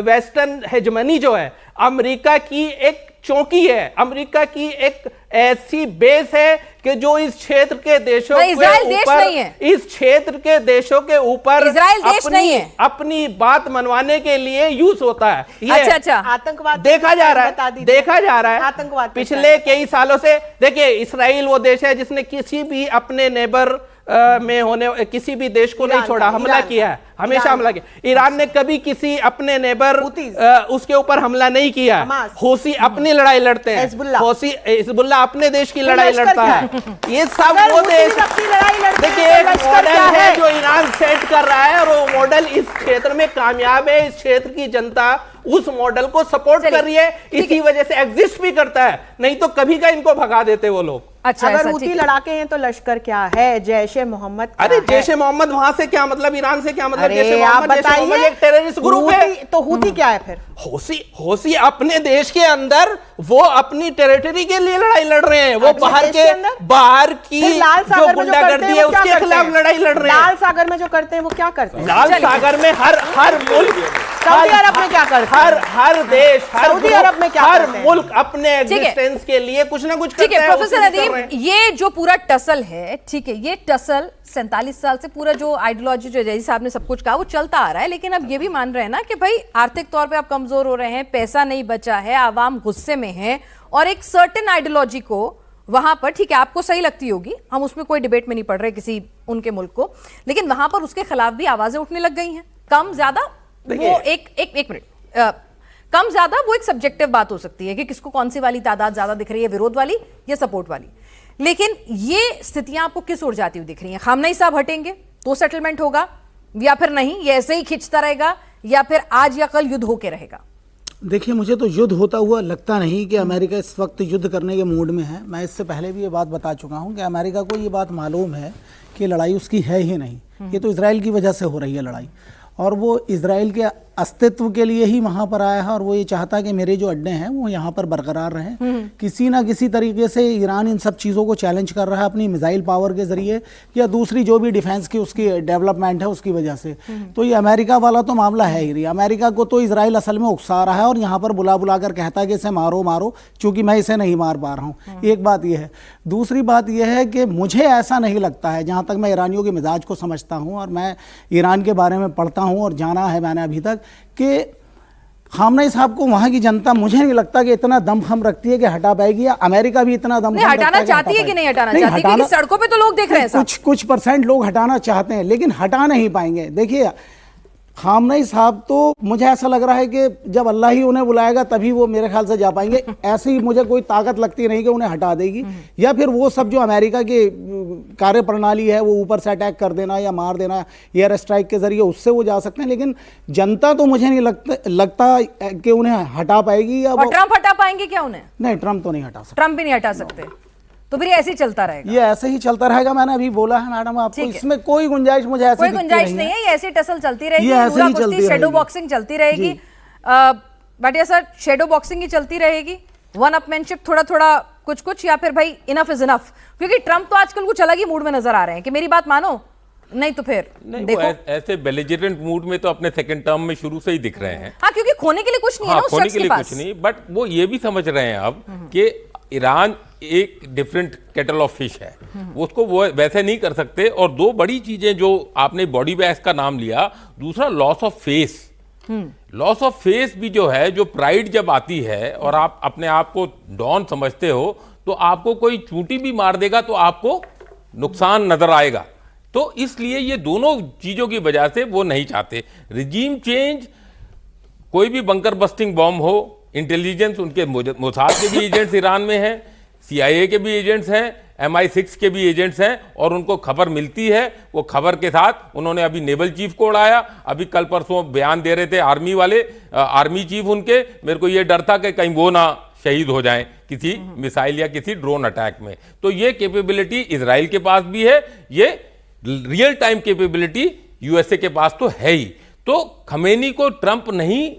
वेस्टर्न हेजमनी जो है अमेरिका की एक चौकी है, अमेरिका की एक ऐसी बेस है कि जो इस क्षेत्र के देशों के ऊपर, इस क्षेत्र के देशों के ऊपर इजराइल देश नहीं है, अपनी बात मनवाने के लिए यूज होता है। ये अच्छा, आतंकवाद देखा जा रहा है आतंकवाद पिछले कई सालों से। देखिए, इजराइल वो देश है जिसने किसी भी अपने नेबर में होने किसी भी देश को नहीं छोड़ा, हमला किया है, हमेशा हमला किया। ईरान ने कभी किसी अपने नेबर उसके ऊपर हमला नहीं किया। हौसी अपनी लड़ाई लड़ते हैं, हिजबुल्लाह अपने देश की लड़ाई लड़ता है। ये सब वो देश, देखिए, एक मॉडल है जो ईरान सेट कर रहा है, और वो मॉडल इस क्षेत्र में कामयाब है। इस क्षेत्र की जनता उस मॉडल को सपोर्ट कर रही है, इसी वजह से एग्जिस्ट भी करता है, नहीं तो कभी का इनको भगा देते वो लोग। अच्छा, अगर हूती लड़ाके हैं तो लश्कर क्या है, जैश-ए मोहम्मद? अरे जैश-ए मोहम्मद वहां से क्या मतलब, ईरान से क्या मतलब? जैश-ए मोहम्मद एक टेररिस्ट ग्रुप है। तो हूती क्या है फिर? हौसी अपने देश के अंदर वो अपनी टेरिटरी के लिए लड़ाई लड़ रहे हैं, वो बाहर की जो गुंडागर्दी है उसके खिलाफ लड़ाई लड़ रहे हैं। लाल सागर में जो करते हैं वो क्या करते हैं? लाल सागर में हर मुल्क, सऊदी अरब में क्या करते हैं? हर देश, सऊदी अरब में क्या हर मुल्क अपने एग्जिस्टेंस के लिए कुछ ना कुछ करता है। प्रोफेसर नदीम, ये जो पूरा टसल है, ठीक है, ये टसल 47 साल से पूरा जो आइडियोलॉजी जो जैसे साहब ने सब कुछ कहा वो चलता आ रहा है, लेकिन अब ये भी मान रहे हैं ना कि भाई आर्थिक तौर पे आप कमजोर हो रहे हैं, पैसा नहीं बचा है, आवाम गुस्से में है, और एक सर्टेन आइडियोलॉजी को वहां पर, ठीक है, आपको सही लगती होगी, हम उसमें कोई डिबेट में नहीं पड़ रहे किसी उनके मुल्क को, लेकिन वहां पर उसके खिलाफ भी आवाजें उठने लग गई हैं। कम ज्यादा वो एक मिनट, कम ज्यादा वो एक सब्जेक्टिव बात हो सकती है कि किसको कौन सी वाली तादाद ज्यादा दिख रही है, विरोध वाली या सपोर्ट वाली, लेकिन ये स्थितियां आपको किस ओर जाती हुई दिख रही हैं? खामनेई साहब हटेंगे तो सेटलमेंट होगा, या फिर नहीं, ये ऐसे ही खिंचता रहेगा, या फिर आज या कल युद्ध होके रहेगा? देखिए, मुझे तो युद्ध होता हुआ लगता नहीं कि अमेरिका इस वक्त युद्ध करने के मूड में है। मैं इससे पहले भी ये बात बता चुका हूँ कि अमेरिका को ये बात मालूम है कि लड़ाई उसकी है ही नहीं, ये तो इजराइल की वजह से हो रही है लड़ाई, और वो इजराइल के अस्तित्व के लिए ही वहाँ पर आया है, और वो ये चाहता है कि मेरे जो अड्डे हैं वो यहाँ पर बरकरार रहें। किसी ना किसी तरीके से ईरान इन सब चीज़ों को चैलेंज कर रहा है अपनी मिसाइल पावर के ज़रिए, या दूसरी जो भी डिफेंस की उसकी डेवलपमेंट है उसकी वजह से। तो ये अमेरिका वाला तो मामला है ही नहीं। अमेरिका को तो इजराइल असल में उकसा रहा है और यहाँ पर बुला बुला कर कहता है कि इसे मारो मारो, चूँकि मैं इसे नहीं मार पा रहा हूँ। एक बात यह है। दूसरी बात यह है कि मुझे ऐसा नहीं लगता है, जहाँ तक मैं ईरानियों के मिजाज को समझता हूँ और मैं ईरान के बारे में पढ़ता हूँ और जाना है मैंने अभी तक, कि खामनेई साहब को वहां की जनता, मुझे नहीं लगता कि इतना दमखम रखती है कि हटा पाएगी, या अमेरिका भी इतना दमखम हटाना चाहती है कि नहीं हटाना चाहती, क्योंकि सड़कों पे तो लोग देख रहे हैं, कुछ परसेंट लोग हटाना चाहते हैं लेकिन हटा नहीं पाएंगे। देखिए, खामनेई साहब तो मुझे ऐसा लग रहा है कि जब अल्लाह ही उन्हें बुलाएगा तभी वो मेरे ख्याल से जा पाएंगे। ऐसे ही मुझे कोई ताकत लगती नहीं कि उन्हें हटा देगी, या फिर वो सब जो अमेरिका की कार्य प्रणाली है वो ऊपर से अटैक कर देना या मार देना एयर स्ट्राइक के जरिए, उससे वो जा सकते हैं, लेकिन जनता तो मुझे नहीं लगता कि उन्हें हटा पाएगी। या ट्रंप हटा पाएंगे क्या उन्हें? नहीं, ट्रंप तो नहीं हटा सकते, ट्रंप भी नहीं हटा सकते, तो फिर ऐसे ही चलता रहेगा। ये ऐसे ही चलता रहेगा, मैंने अभी बोला है मैडम आपको, इसमें कोई गुंजाइश मुझे ऐसी कोई गुंजाइश नहीं है। ये ऐसी टसल चलती रहेगी, ये ऐसे ही चलती शेडो बॉक्सिंग चलती रहेगी। भाटिया सर, शेडो बॉक्सिंग ही चलती रहेगी, वन अपमैनशिप थोड़ा थोड़ा कुछ कुछ, या फिर भाई इनफ इज इनफ? क्योंकि ट्रंप तो आजकल कुछ अलग ही मूड में नजर आ रहे हैं कि मेरी बात मानो, नहीं तो फिर नहीं, देखो ऐसे बेलिजरेंट मूड में तो अपने सेकंड टर्म में शुरू से ही दिख रहे हैं। हाँ, क्योंकि खोने के लिए कुछ नहीं है ना उस खोने शख्स के लिए के पास। कुछ नहीं, बट वो ये भी समझ रहे हैं अब कि ईरान एक डिफरेंट केटल ऑफ फिश है, उसको वो वैसे नहीं कर सकते। और दो बड़ी चीजें जो आपने बॉडी बैग्स का नाम लिया, दूसरा loss of face. Loss of face भी जो है, जो प्राइड जब आती है और आप अपने आप को डॉन समझते हो, तो आपको कोई चूंटी भी मार देगा तो आपको नुकसान नजर आएगा। तो इसलिए ये दोनों चीजों की वजह से वो नहीं चाहते रिजीम चेंज। कोई भी बंकर बस्टिंग बॉम्ब हो, इंटेलिजेंस उनके मोसाद के भी एजेंट्स ईरान में हैं, CIA के भी एजेंट्स हैं, MI6 के भी एजेंट्स हैं, और उनको खबर मिलती है। वो खबर के साथ उन्होंने अभी नेवल चीफ को उड़ाया। अभी कल परसों बयान दे रहे थे आर्मी वाले, आर्मी चीफ उनके, मेरे को ये डर था कि कहीं वो ना शहीद हो जाएं किसी मिसाइल या किसी ड्रोन अटैक में। तो ये कैपेबिलिटी इजराइल के पास भी है, ये रियल टाइम कैपेबिलिटी यूएसए के पास तो है ही। तो खमेनी को ट्रंप नहीं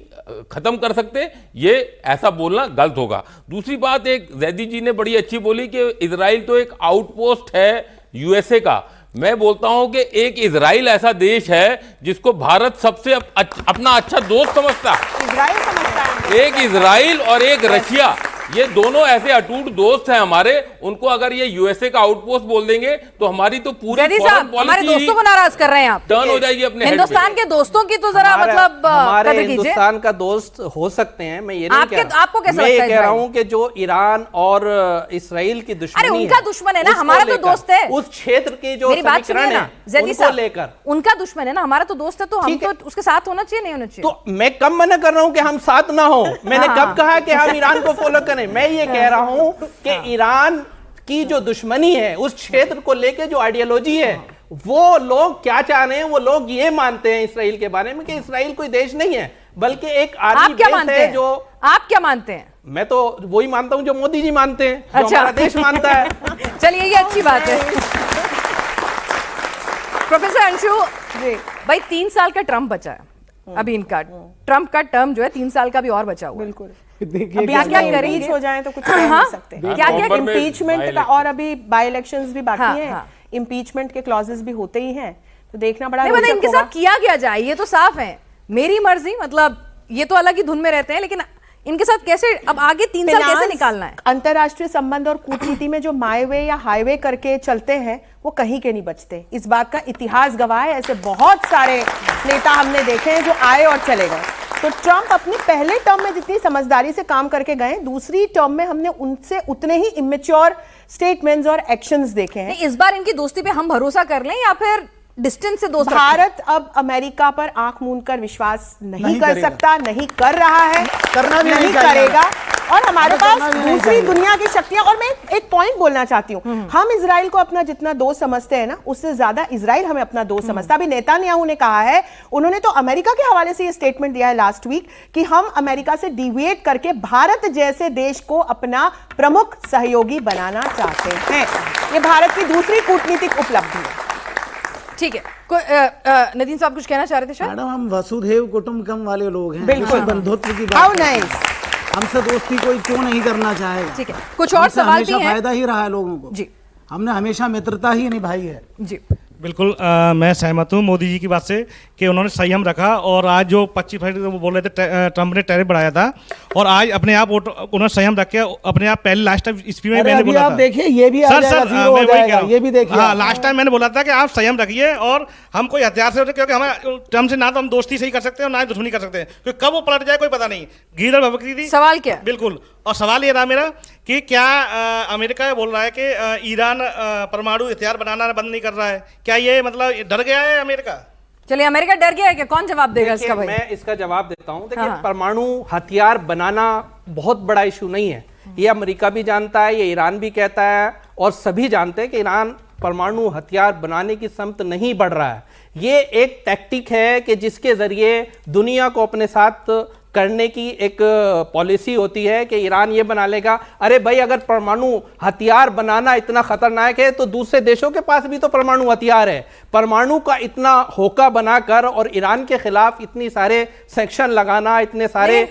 खत्म कर सकते, ये ऐसा बोलना गलत होगा। दूसरी बात, एक जैदी जी ने बड़ी अच्छी बोली कि इजराइल तो एक आउटपोस्ट है यूएसए का। मैं बोलता हूं कि एक इजराइल ऐसा देश है जिसको भारत सबसे अपना अच्छा दोस्त समझता है। इजराइल समझता है। एक इजराइल और एक रशिया, ये दोनों ऐसे अटूट दोस्त हैं हमारे। उनको अगर ये यूएसए का आउटपोस्ट बोल देंगे तो हमारी तो पूरी जैदी फॉरेन साहब, हमारे पॉलिसी दोस्तों को नाराज कर रहे हैं आप। टर्न हो जाएगी अपने हेड पे। हिंदुस्तान के दोस्तों की तो जरा हमारे कदर कीजिए। हिंदुस्तान का दोस्त हो सकते हैं, मैं ये नहीं कह रहा। आपको कैसा मैं लगता ये है कह रहा इजराइल? हूं कि जो ईरान और इसराइल की दुश्मनी अरे उनका दुश्मन है ना, उसको हमारा तो लेकर, दोस्त है। उस क्षेत्र के जो मेरी बात सुनिए समीकरण ना है जैदी उनको साहब, लेकर उनका दुश्मन है ना, हमारा तो दोस्त है, तो हम ठीक है। तो उसके साथ होना चाहिए, नहीं होना चाहिए? तो मैं कब मना कर रहा हूं कि हम साथ ना हो? मैंने कब कहा कि हम ईरान को फॉलो करें? मैं ये कह रहा हूं कि ईरान की जो दुश्मनी है, उस क्षेत्र को लेके जो आइडियोलॉजी है, वो लोग क्या चाह रहे हैं? वो लोग ये मानते हैं इसराइल के बारे में कि इसराइल कोई देश नहीं है, बल्कि एक आर्मी आप क्या बेस मानते है। हैं? जो आप क्या मानते हैं? मैं तो वही मानता हूं जो मोदी जी मानते हैं, जो अच्छा। हमारा देश मानता है। चलिए, ये अच्छी बात है। प्रोफेसर अंशु जी। भाई, 3 साल का ट्रम्प बचा है अभी, इनका ट्रम्प का टर्म जो है 3 साल का भी और बचा हुआ है। बिल्कुल। देखिए अभी क्या क्या करेंगे? impeach हो जाए तो कुछ कह नहीं हाँ, सकते। क्या नवंबर में इम्पीचमेंट का, by-election। और अभी बाय इलेक्शंस भी बाकी हाँ, हैं, हाँ। इम्पीचमेंट के क्लॉजेस भी होते ही हैं, तो देखना बड़ा नहीं, मतलब रोचक इनके होगा। साथ किया गया जाए, ये तो साफ है। मेरी मर्जी, मतलब ये तो अलग ही धुन में रहते हैं, लेकिन इनके साथ कैसे अब आगे 3 साल कैसे फिनांस, निकालना है? अंतरराष्ट्रीय संबंध और कूटनीति में जो माईवे या हाईवे करके चलते हैं, वो कहीं के नहीं बचते। इस बात का इतिहास गवाह है। ऐसे बहुत सारे नेता हमने देखे हैं जो आए और चले गए। तो ट्रंप अपनी पहले टर्म में जितनी समझदारी से काम करके गए, दूसरी टर्म में हमने उनसे उतने ही इमेच्योर स्टेटमेंट्स और एक्शंस देखे हैं। नहीं, इस बार इनकी दोस्ती पे हम भरोसा कर लें या फिर डिस्टेंस से दोस्त रखें? भारत अब अमेरिका पर आंख मूंद कर विश्वास नहीं कर करेगा। सकता, नहीं कर रहा है, करना भी नहीं चाहिए। करेगा। और हमारे हमें पास करना भी नहीं दूसरी चाहिए। दुनिया की शक्तियां, और मैं एक पॉइंट बोलना चाहती हूँ, हम इजराइल को अपना जितना दोस्त समझते हैं ना, उससे ज्यादा इजराइल हमें अपना दोस्त समझता है। अभी नेतान्याहू ने कहा है, उन्होंने तो अमेरिका के हवाले से ये स्टेटमेंट दिया है लास्ट वीक कि हम अमेरिका से डिविएट करके भारत जैसे देश को अपना प्रमुख सहयोगी बनाना चाहते हैं। ये भारत की दूसरी कूटनीतिक उपलब्धि है। ठीक है, नदीम साहब कुछ कहना चाह रहे थे शायद? मैडम, हम वसुधैव कुटुंबकम वाले लोग हैं। बिल्कुल। इसी बंधुत्व की हाउ बात है। नाइस। हमसे दोस्ती कोई क्यों नहीं करना चाहेगा? ठीक है, कुछ और हमसे सवाल भी हमेशा हैं। फायदा ही रहा है लोगों को। जी। हमने हमेशा मित्रता ही निभाई है। जी, बिल्कुल मैं सहमत हूँ मोदी जी की बात से कि उन्होंने संयम रखा। और आज जो 25 फरवरी को वो बोल रहे थे ट्रंप ने टैरिफ बढ़ाया था, और आज अपने आप उन्होंने संयम रख के अपने आप पहले लास्ट टाइम स्पीच में अरे मैंने अभी बोला आप था। देखिए, ये भी आ सर जाएगा, सर zero हो मैं वही कह जाएगा, रहा हूँ। ये भी देखिए हाँ, आप। लास्ट टाइम मैंने बोला था कि आप संयम रखिए, और हम कोई हथियार से, क्योंकि हमें ट्रंप से ना तो हम दोस्ती सही कर सकते हैं और ना ही दुश्मनी कर सकते हैं, क्योंकि कब वो पलट जाए कोई पता नहीं। गिरधर भभकती थी। सवाल क्या है? बिल्कुल। और सवाल ये रहा मेरा कि क्या अमेरिका ये बोल रहा है कि ईरान परमाणु हथियार बनाना बंद नहीं कर रहा है, क्या ये मतलब डर गया है अमेरिका? चलिए, अमेरिका डर गया है क्या? कौन जवाब देगा इसका भाई? मैं इसका जवाब देता हूं। देखिए, हाँ। परमाणु हथियार बनाना बहुत बड़ा इशू नहीं है। ये अमेरिका भी जानता है, ये ईरान भी कहता है, और सभी जानते हैं कि ईरान परमाणु हथियार बनाने की समत नहीं बढ़ रहा है। ये एक टैक्टिक है कि जिसके जरिए दुनिया को अपने साथ करने की एक पॉलिसी होती है कि ईरान ये बना लेगा। अरे भाई, अगर परमाणु हथियार बनाना इतना खतरनाक है तो दूसरे देशों के पास भी तो परमाणु हथियार है। परमाणु का इतना होका बनाकर और ईरान के खिलाफ इतनी सारे सेक्शन लगाना, इतने सारे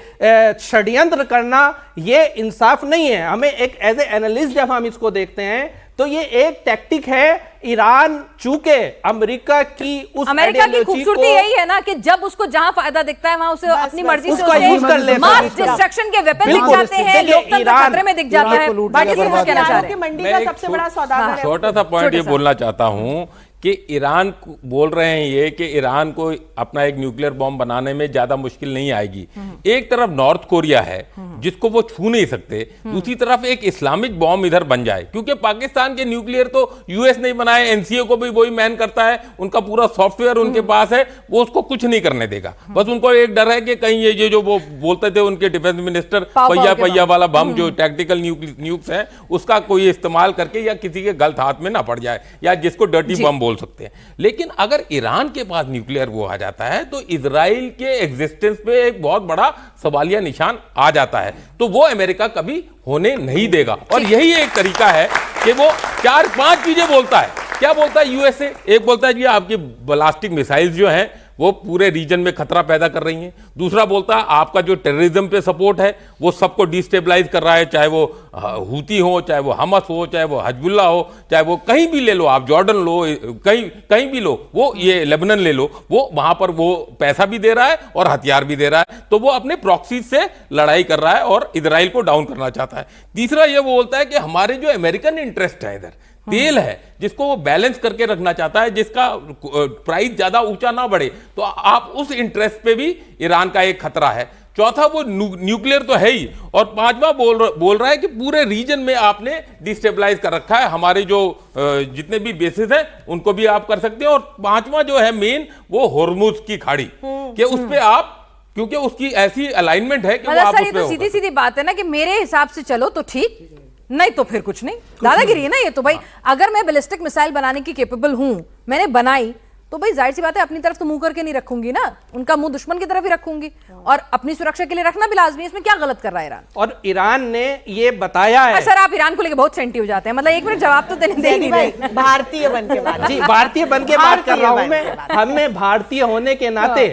षड्यंत्र करना, ये इंसाफ नहीं है। हमें एक एज ए एनालिस्ट जब हम इसको देखते हैं तो ये एक टैक्टिक है। ईरान चूंकि अमेरिका की उस अमेरिका की ideology खूबसूरती को- यही है ना कि जब उसको जहां फायदा दिखता है वहां उसे अपनी मर्जी से उसका use कर लेता है। मास डिस्ट्रक्शन के वेपन दिख बिल्कुल। जाते हैं, देखिए, लोकतंत्र ईरान- खतरे में दिख जाता है। को लूट बाकी लिया, कुछ बर्बाद कहना चाह रहे की हैं? मंडी मैं का एक सबसे बड़ा सौदागर है। छोटा सा पॉइंट छोटा ये सा। बोलना चाहता हूं कि ईरान बोल रहे हैं ये कि ईरान को अपना एक न्यूक्लियर बॉम्ब बनाने में ज्यादा मुश्किल नहीं आएगी। एक तरफ नॉर्थ कोरिया है जिसको वो छू नहीं सकते, दूसरी तरफ एक इस्लामिक बॉम्ब इधर बन जाए, क्योंकि पाकिस्तान के न्यूक्लियर तो यूएस नहीं बनाए करना है, एनसीए को भी वही मैन करता है, उनका पूरा सॉफ्टवेयर उनके पास है, वो उसको कुछ नहीं करने देगा। बस उनको एक डर है कि कहीं ये जो वो बोलते थे उनके डिफेंस मिनिस्टर, पहिया वाला बम जो टैक्टिकल न्यूक्स है, उसका कोई इस्तेमाल करके या किसी के गलत हाथ में ना पड़ जाए, या जिसको डर्टी बम बोल सकते हैं। लेकिन अगर ईरान के पास न्यूक्लियर वो आ जाता है तो इजराइल के एग्जिस्टेंस पे एक बहुत बड़ा सवालिया निशान आ जाता है, तो वो अमेरिका कभी होने नहीं देगा। और यही एक तरीका है कि वो 4-5 चीजें बोलता है। क्या बोलता है यूएसए? एक बोलता है जी आपकी बैलिस्टिक मिसाइल्स जो हैं वो पूरे रीजन में खतरा पैदा कर रही हैं। दूसरा बोलता है आपका जो टेररिज्म पे सपोर्ट है वो सबको डिस्टेबलाइज कर रहा है, चाहे वो हूती हो, चाहे वो हमस हो, चाहे वो हिजबुल्लाह हो, चाहे वो कहीं भी ले लो, आप जॉर्डन लो, कहीं भी लो, वो ये लेबनान ले लो, वो वहां पर वो पैसा भी दे रहा है और हथियार भी दे रहा है, तो वो अपने प्रॉक्सीज से लड़ाई कर रहा है और इजराइल को डाउन करना चाहता है। तीसरा ये वो बोलता है कि हमारे जो अमेरिकन इंटरेस्ट है, इधर तेल है जिसको वो बैलेंस करके रखना चाहता है, जिसका प्राइस ज्यादा ऊंचा ना बढ़े, तो आप उस इंटरेस्ट पे भी ईरान का एक खतरा है। चौथा वो न्यूक्लियर तो है ही, और पांचवा बोल रहा है कि पूरे रीजन में आपने डिस्टेबलाइज कर रखा है, हमारे जो जितने भी बेसिस हैं उनको भी आप कर सकते हैं। और पांचवा जो है मेन, वो होर्मुज की खाड़ी कि उस पे आप, क्योंकि उसकी ऐसी अलाइनमेंट है कि वो आप सर, ये तो सीधी सीधी बात है ना कि मेरे हिसाब से चलो तो ठीक, नहीं तो फिर कुछ नहीं। दादागिरी है ना ये तो भाई। अगर मैं बैलिस्टिक मिसाइल बनाने की कैपेबल हूं, मैंने बनाई, तो भाई जाहिर सी बात है अपनी तरफ तो मुंह करके नहीं रखूंगी ना, उनका मुंह दुश्मन की तरफ ही रखूंगी, और अपनी सुरक्षा के लिए रखना भी लाजमी है। इसमें क्या गलत कर रहा है ईरान? और ईरान ने ये बताया है। सर आप ईरान को लेकर बहुत सेंटी हो जाते हैं, मतलब एक मिनट जवाब तो देने दे नहीं रहे। भारतीय बन के बात, जी भारतीय बन के बात कर रहा हूं मैं। हमें भारतीय होने के नाते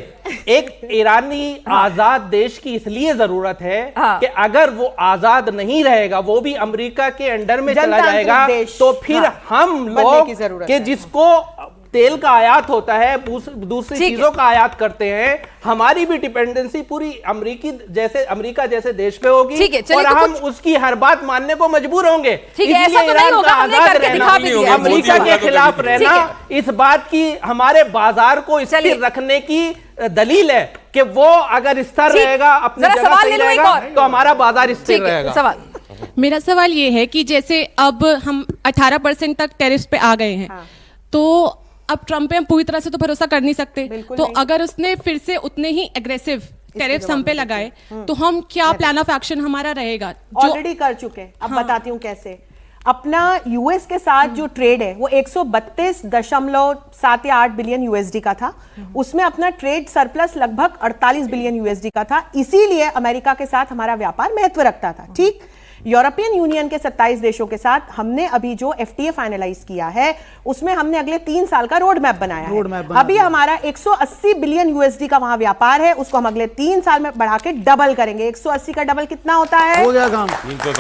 एक ईरानी आजाद देश की इसलिए जरूरत है कि अगर वो आजाद नहीं रहेगा, वो भी अमेरिका के अंडर में चला जाएगा, तो फिर हम लोग के जिसको तेल का आयात होता है, दूसरी चीजों का आयात करते हैं, हमारी भी डिपेंडेंसी पूरी अमेरिका जैसे देश पे होगी, और हम उसकी हर बात मानने को मजबूर होंगे। इसलिए ईरान का आजाद रहना, अमेरिका के खिलाफ रहना, इस बात की हमारे बाजार को स्थिर रखने की दलील है कि वो अगर स्थिर रहेगा, अपनी जगह सही रहेगा, तो हमारा बाजार स्थिर रहेगा। सवाल, मेरा सवाल ये है कि जैसे अब हम 18% तक टेरिफ पे आ गए हैं, तो अब ट्रम्प पे हम पूरी तरह से तो भरोसा कर नहीं सकते, तो अगर उसने फिर से उतने ही एग्रेसिव टेरिफ्स हम पे लगाए, तो हम क्या प्लान ऑफ एक्शन हमारा रहेगा? ऑलरेडी कर चुके हैं, अब बताती हूँ कैसे। अपना यूएस के साथ जो ट्रेड है वो 132.7 या 8 बिलियन यूएसडी का था, उसमें अपना ट्रेड सरप्लस लगभग 48 बिलियन यूएसडी का था, इसीलिए अमेरिका के साथ हमारा व्यापार महत्व रखता था। ठीक, यूरोपियन यूनियन के 27 देशों के साथ हमने अभी जो एफटीए फाइनलाइज किया है, उसमें हमने अगले 3 साल का रोड मैप बनाया है। अभी हमारा 180 बिलियन यूएसडी का वहां व्यापार है, उसको हम अगले 3 साल में बढ़ा के डबल करेंगे। 180 का डबल कितना होता है? हो गया काम।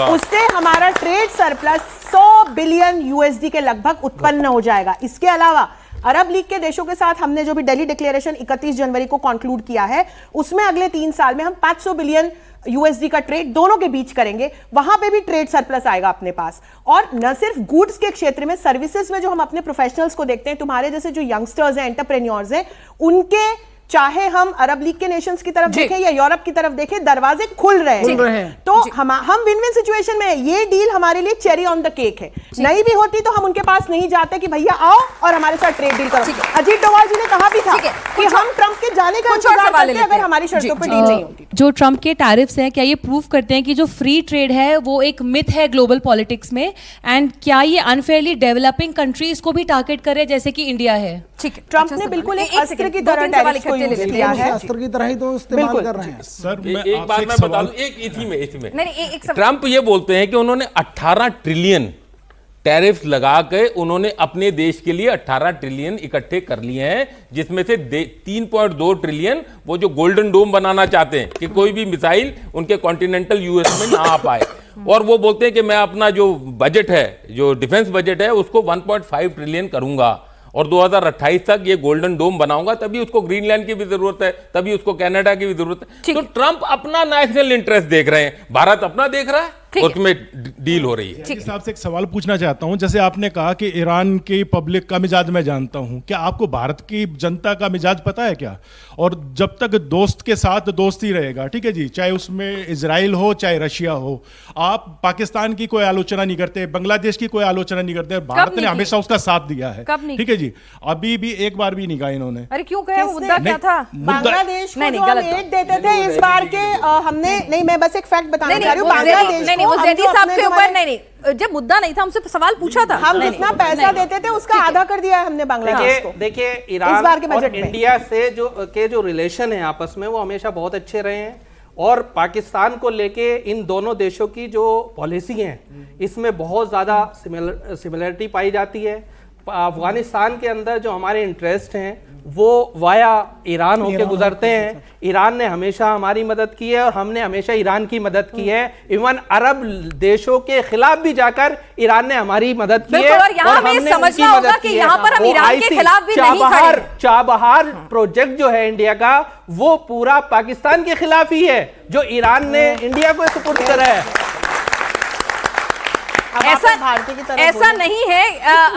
उससे हमारा ट्रेड सरप्लस 100 बिलियन यूएसडी के लगभग उत्पन्न हो जाएगा। इसके अलावा अरब लीग के देशों के साथ हमने जो भी दिल्ली डिक्लेरेशन 31 जनवरी को कंक्लूड किया है, उसमें अगले 3 साल में हम 500 बिलियन यूएसडी का ट्रेड दोनों के बीच करेंगे, वहां पे भी ट्रेड सरप्लस आएगा अपने पास। और न सिर्फ गुड्स के क्षेत्र में, सर्विसेज में जो हम अपने प्रोफेशनल्स को देखते हैं, तुम्हारे जैसे जो यंगस्टर्स हैं, एंटरप्रेन्योर्स हैं, उनके चाहे हम अरब लीग के नेशंस की तरफ देखें या यूरोप की तरफ देखें, दरवाजे खुल रहे हैं। तो हम विन विन सिचुएशन में है। ये डील हमारे लिए चेरी ऑन द केक है। नहीं भी होती तो हम उनके पास नहीं जाते कि भैया आओ और हमारे साथ ट्रेड डील करो। अजीत डोवाल जी ने कहा भी था कि हम ट्रंप के जाने का इंतजार करते हैं अगर हमारी शर्तों पर डील नहीं होती। जो ट्रंप के टैरिफ्स हैं, क्या ये प्रूव करते हैं कि जो फ्री ट्रेड है वो एक मिथ है ग्लोबल पॉलिटिक्स में? एंड क्या ये अनफेयरली डेवलपिंग कंट्रीज को भी टारगेट करे जैसे कि इंडिया है? ठीक है, ट्रंप ने बिल्कुल एक अस्त्र की तरह टैरिफ को यूज किया है, अस्त्र की तरह ही तो इस्तेमाल कर रहे हैं। सर एक बात मैं बता दूं, एक इसी में ट्रंप ये बोलते हैं कि उन्होंने 18 ट्रिलियन टैरिफ लगा के उन्होंने अपने देश के लिए 18 ट्रिलियन इकट्ठे कर लिए हैं, जिसमें से 3.2 ट्रिलियन वो जो गोल्डन डोम बनाना चाहते हैं कि कोई भी मिसाइल उनके कॉन्टिनेंटल यूएस में ना आ पाए। और वो बोलते हैं कि मैं अपना जो बजट है, जो डिफेंस बजट है, उसको 1.5 ट्रिलियन करूंगा और 2028 तक ये गोल्डन डोम बनाऊंगा, तभी उसको ग्रीनलैंड की भी जरूरत है, तभी उसको कनाडा की भी जरूरत है। तो ट्रंप अपना नेशनल इंटरेस्ट देख रहे हैं, भारत अपना देख रहा है। ठीक है। उसमें डील हो रही है। इस हिसाब से एक सवाल पूछना चाहता हूं, जैसे आपने कहा कि ईरान की पब्लिक का मिजाज मैं जानता हूं, क्या आपको भारत की जनता का मिजाज पता है क्या? और जब तक दोस्त के साथ दोस्ती रहेगा, ठीक है जी, चाहे उसमें इजराइल हो चाहे रशिया हो, आप पाकिस्तान की कोई आलोचना नहीं करते, बांग्लादेश की कोई आलोचना नहीं करते, भारत ने हमेशा उसका साथ दिया है। ठीक है जी, अभी भी एक बार भी नहीं कहा इन्होंने। अरे क्यों कहे? मुद्दा क्या था? बांग्लादेश को नहीं, जो हम गलत एड देते थे इस बार के हमने नहीं, मैं बस एक फैक्ट बताना चाह रही हूँ। बांग्लादेश नहीं, वो ज़ैदी साहब के ऊपर नहीं, जब मुद्दा नहीं था, हमसे सवाल पूछा था। हम जितना पैसा देते थे उसका आधा कर दिया है हमने बांग्लादेश को। देखिए इस ईरान बार के और बजट में इंडिया से जो रिलेशन है आपस में, वो हमेशा बहुत अच्छे रहे हैं। और पाकिस्तान को लेके इन दोनों देशों की जो पॉलिसी है, इसमें बहुत ज्यादा सिमिलरिटी पाई जाती है। अफगानिस्तान के अंदर जो हमारे इंटरेस्ट हैं वो वाया ईरान होके गुजरते हैं। ईरान ने हमेशा हमारी मदद की है और हमने हमेशा ईरान की मदद की है। इवन अरब देशों के खिलाफ भी जाकर ईरान ने हमारी मदद की है। और यहाँ हमें समझना होगा कि यहाँ पर हम ईरान के खिलाफ भी नहीं खड़े। चाबहार प्रोजेक्ट जो है इंडिया का, वो पूरा पाकिस्तान के खिलाफ ही है, जो ईरान ने इंडिया को सपोर्ट करा है। ऐसा नहीं है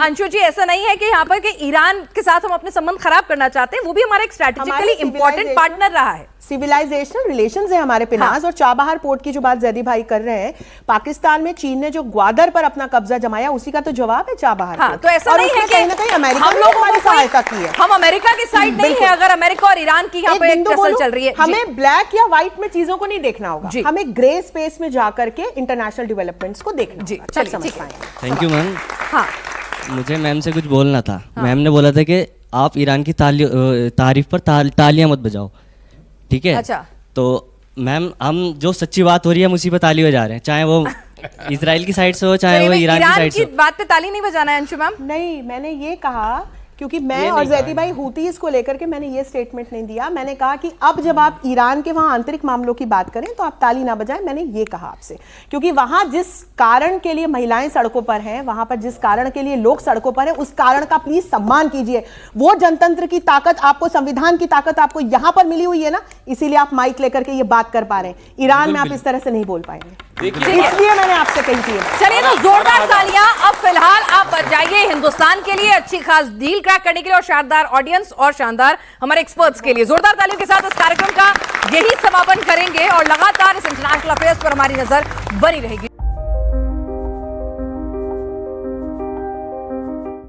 अंशु जी, ऐसा नहीं है कि यहाँ पर कि ईरान के साथ हम अपने संबंध खराब करना चाहते हैं। वो भी हमारा एक स्ट्रैटेजिकली इंपॉर्टेंट पार्टनर रहा है। सिविलाइजेशनल रिलेशंस है हमारे पिनाज और चाबहार पोर्ट की जो बात जैदी भाई कर रहे हैं, पाकिस्तान में चीन ने जो ग्वादर पर अपना कब्जा जमाया, उसी का तो जवाब है चाबहार। तो ऐसा नहीं है कि कहीं ना कहीं अमेरिका हम लोगों ने सहायता की है। हम अमेरिका की साइड नहीं है। अगर अमेरिका और ईरान की यहाँ पर एक टसल चल रही है, हमें ब्लैक या व्हाइट में चीजों को नहीं देखना होगा, हमें ग्रे स्पेस में जाकर के इंटरनेशनल डेवलपमेंट्स को देखना होगा। चल समझ पाएंगे। Thank you ma'am. हाँ, मुझे मैम से कुछ बोलना था। मैम ने बोला था कि आप ईरान की तारीफ पर तालियां मत बजाओ, ठीक है? अच्छा। तो मैम, हम जो सच्ची बात हो रही है हम उसी पर ताली बजा रहे हैं, चाहे वो इजराइल की साइड से हो चाहे वो ईरान की साइड से हो। बात पे ताली नहीं बजाना है अंशु मैम। नहीं, मैंने ये कहा क्योंकि मैं और जैदी भाई हूतीज को लेकर के मैंने ये स्टेटमेंट नहीं दिया। मैंने कहा कि अब जब आप ईरान के वहां आंतरिक मामलों की बात करें तो आप ताली ना बजाएं। मैंने ये कहा आपसे, क्योंकि वहां जिस कारण के लिए महिलाएं सड़कों पर हैं, वहां पर जिस कारण के लिए लोग सड़कों पर हैं, उस कारण का प्लीज सम्मान कीजिए। वो जनतंत्र की ताकत आपको, संविधान की ताकत आपको यहां पर मिली हुई है ना, इसीलिए आप माइक लेकर के ये बात कर पा रहे हैं। ईरान में आप इस तरह से नहीं बोल पाएंगे, इसलिए मैंने आपसे कही थी। चलिए तो जोरदार तालियां अब फिलहाल आप बजाइए हिंदुस्तान के लिए, अच्छी खास डील क्रैक करने के लिए और शानदार ऑडियंस और शानदार हमारे एक्सपर्ट्स के लिए। जोरदार तालियों के साथ इस कार्यक्रम का यही समापन करेंगे और लगातार इस इंटरनेशनल अफेयर्स पर हमारी नजर बनी रहेगी।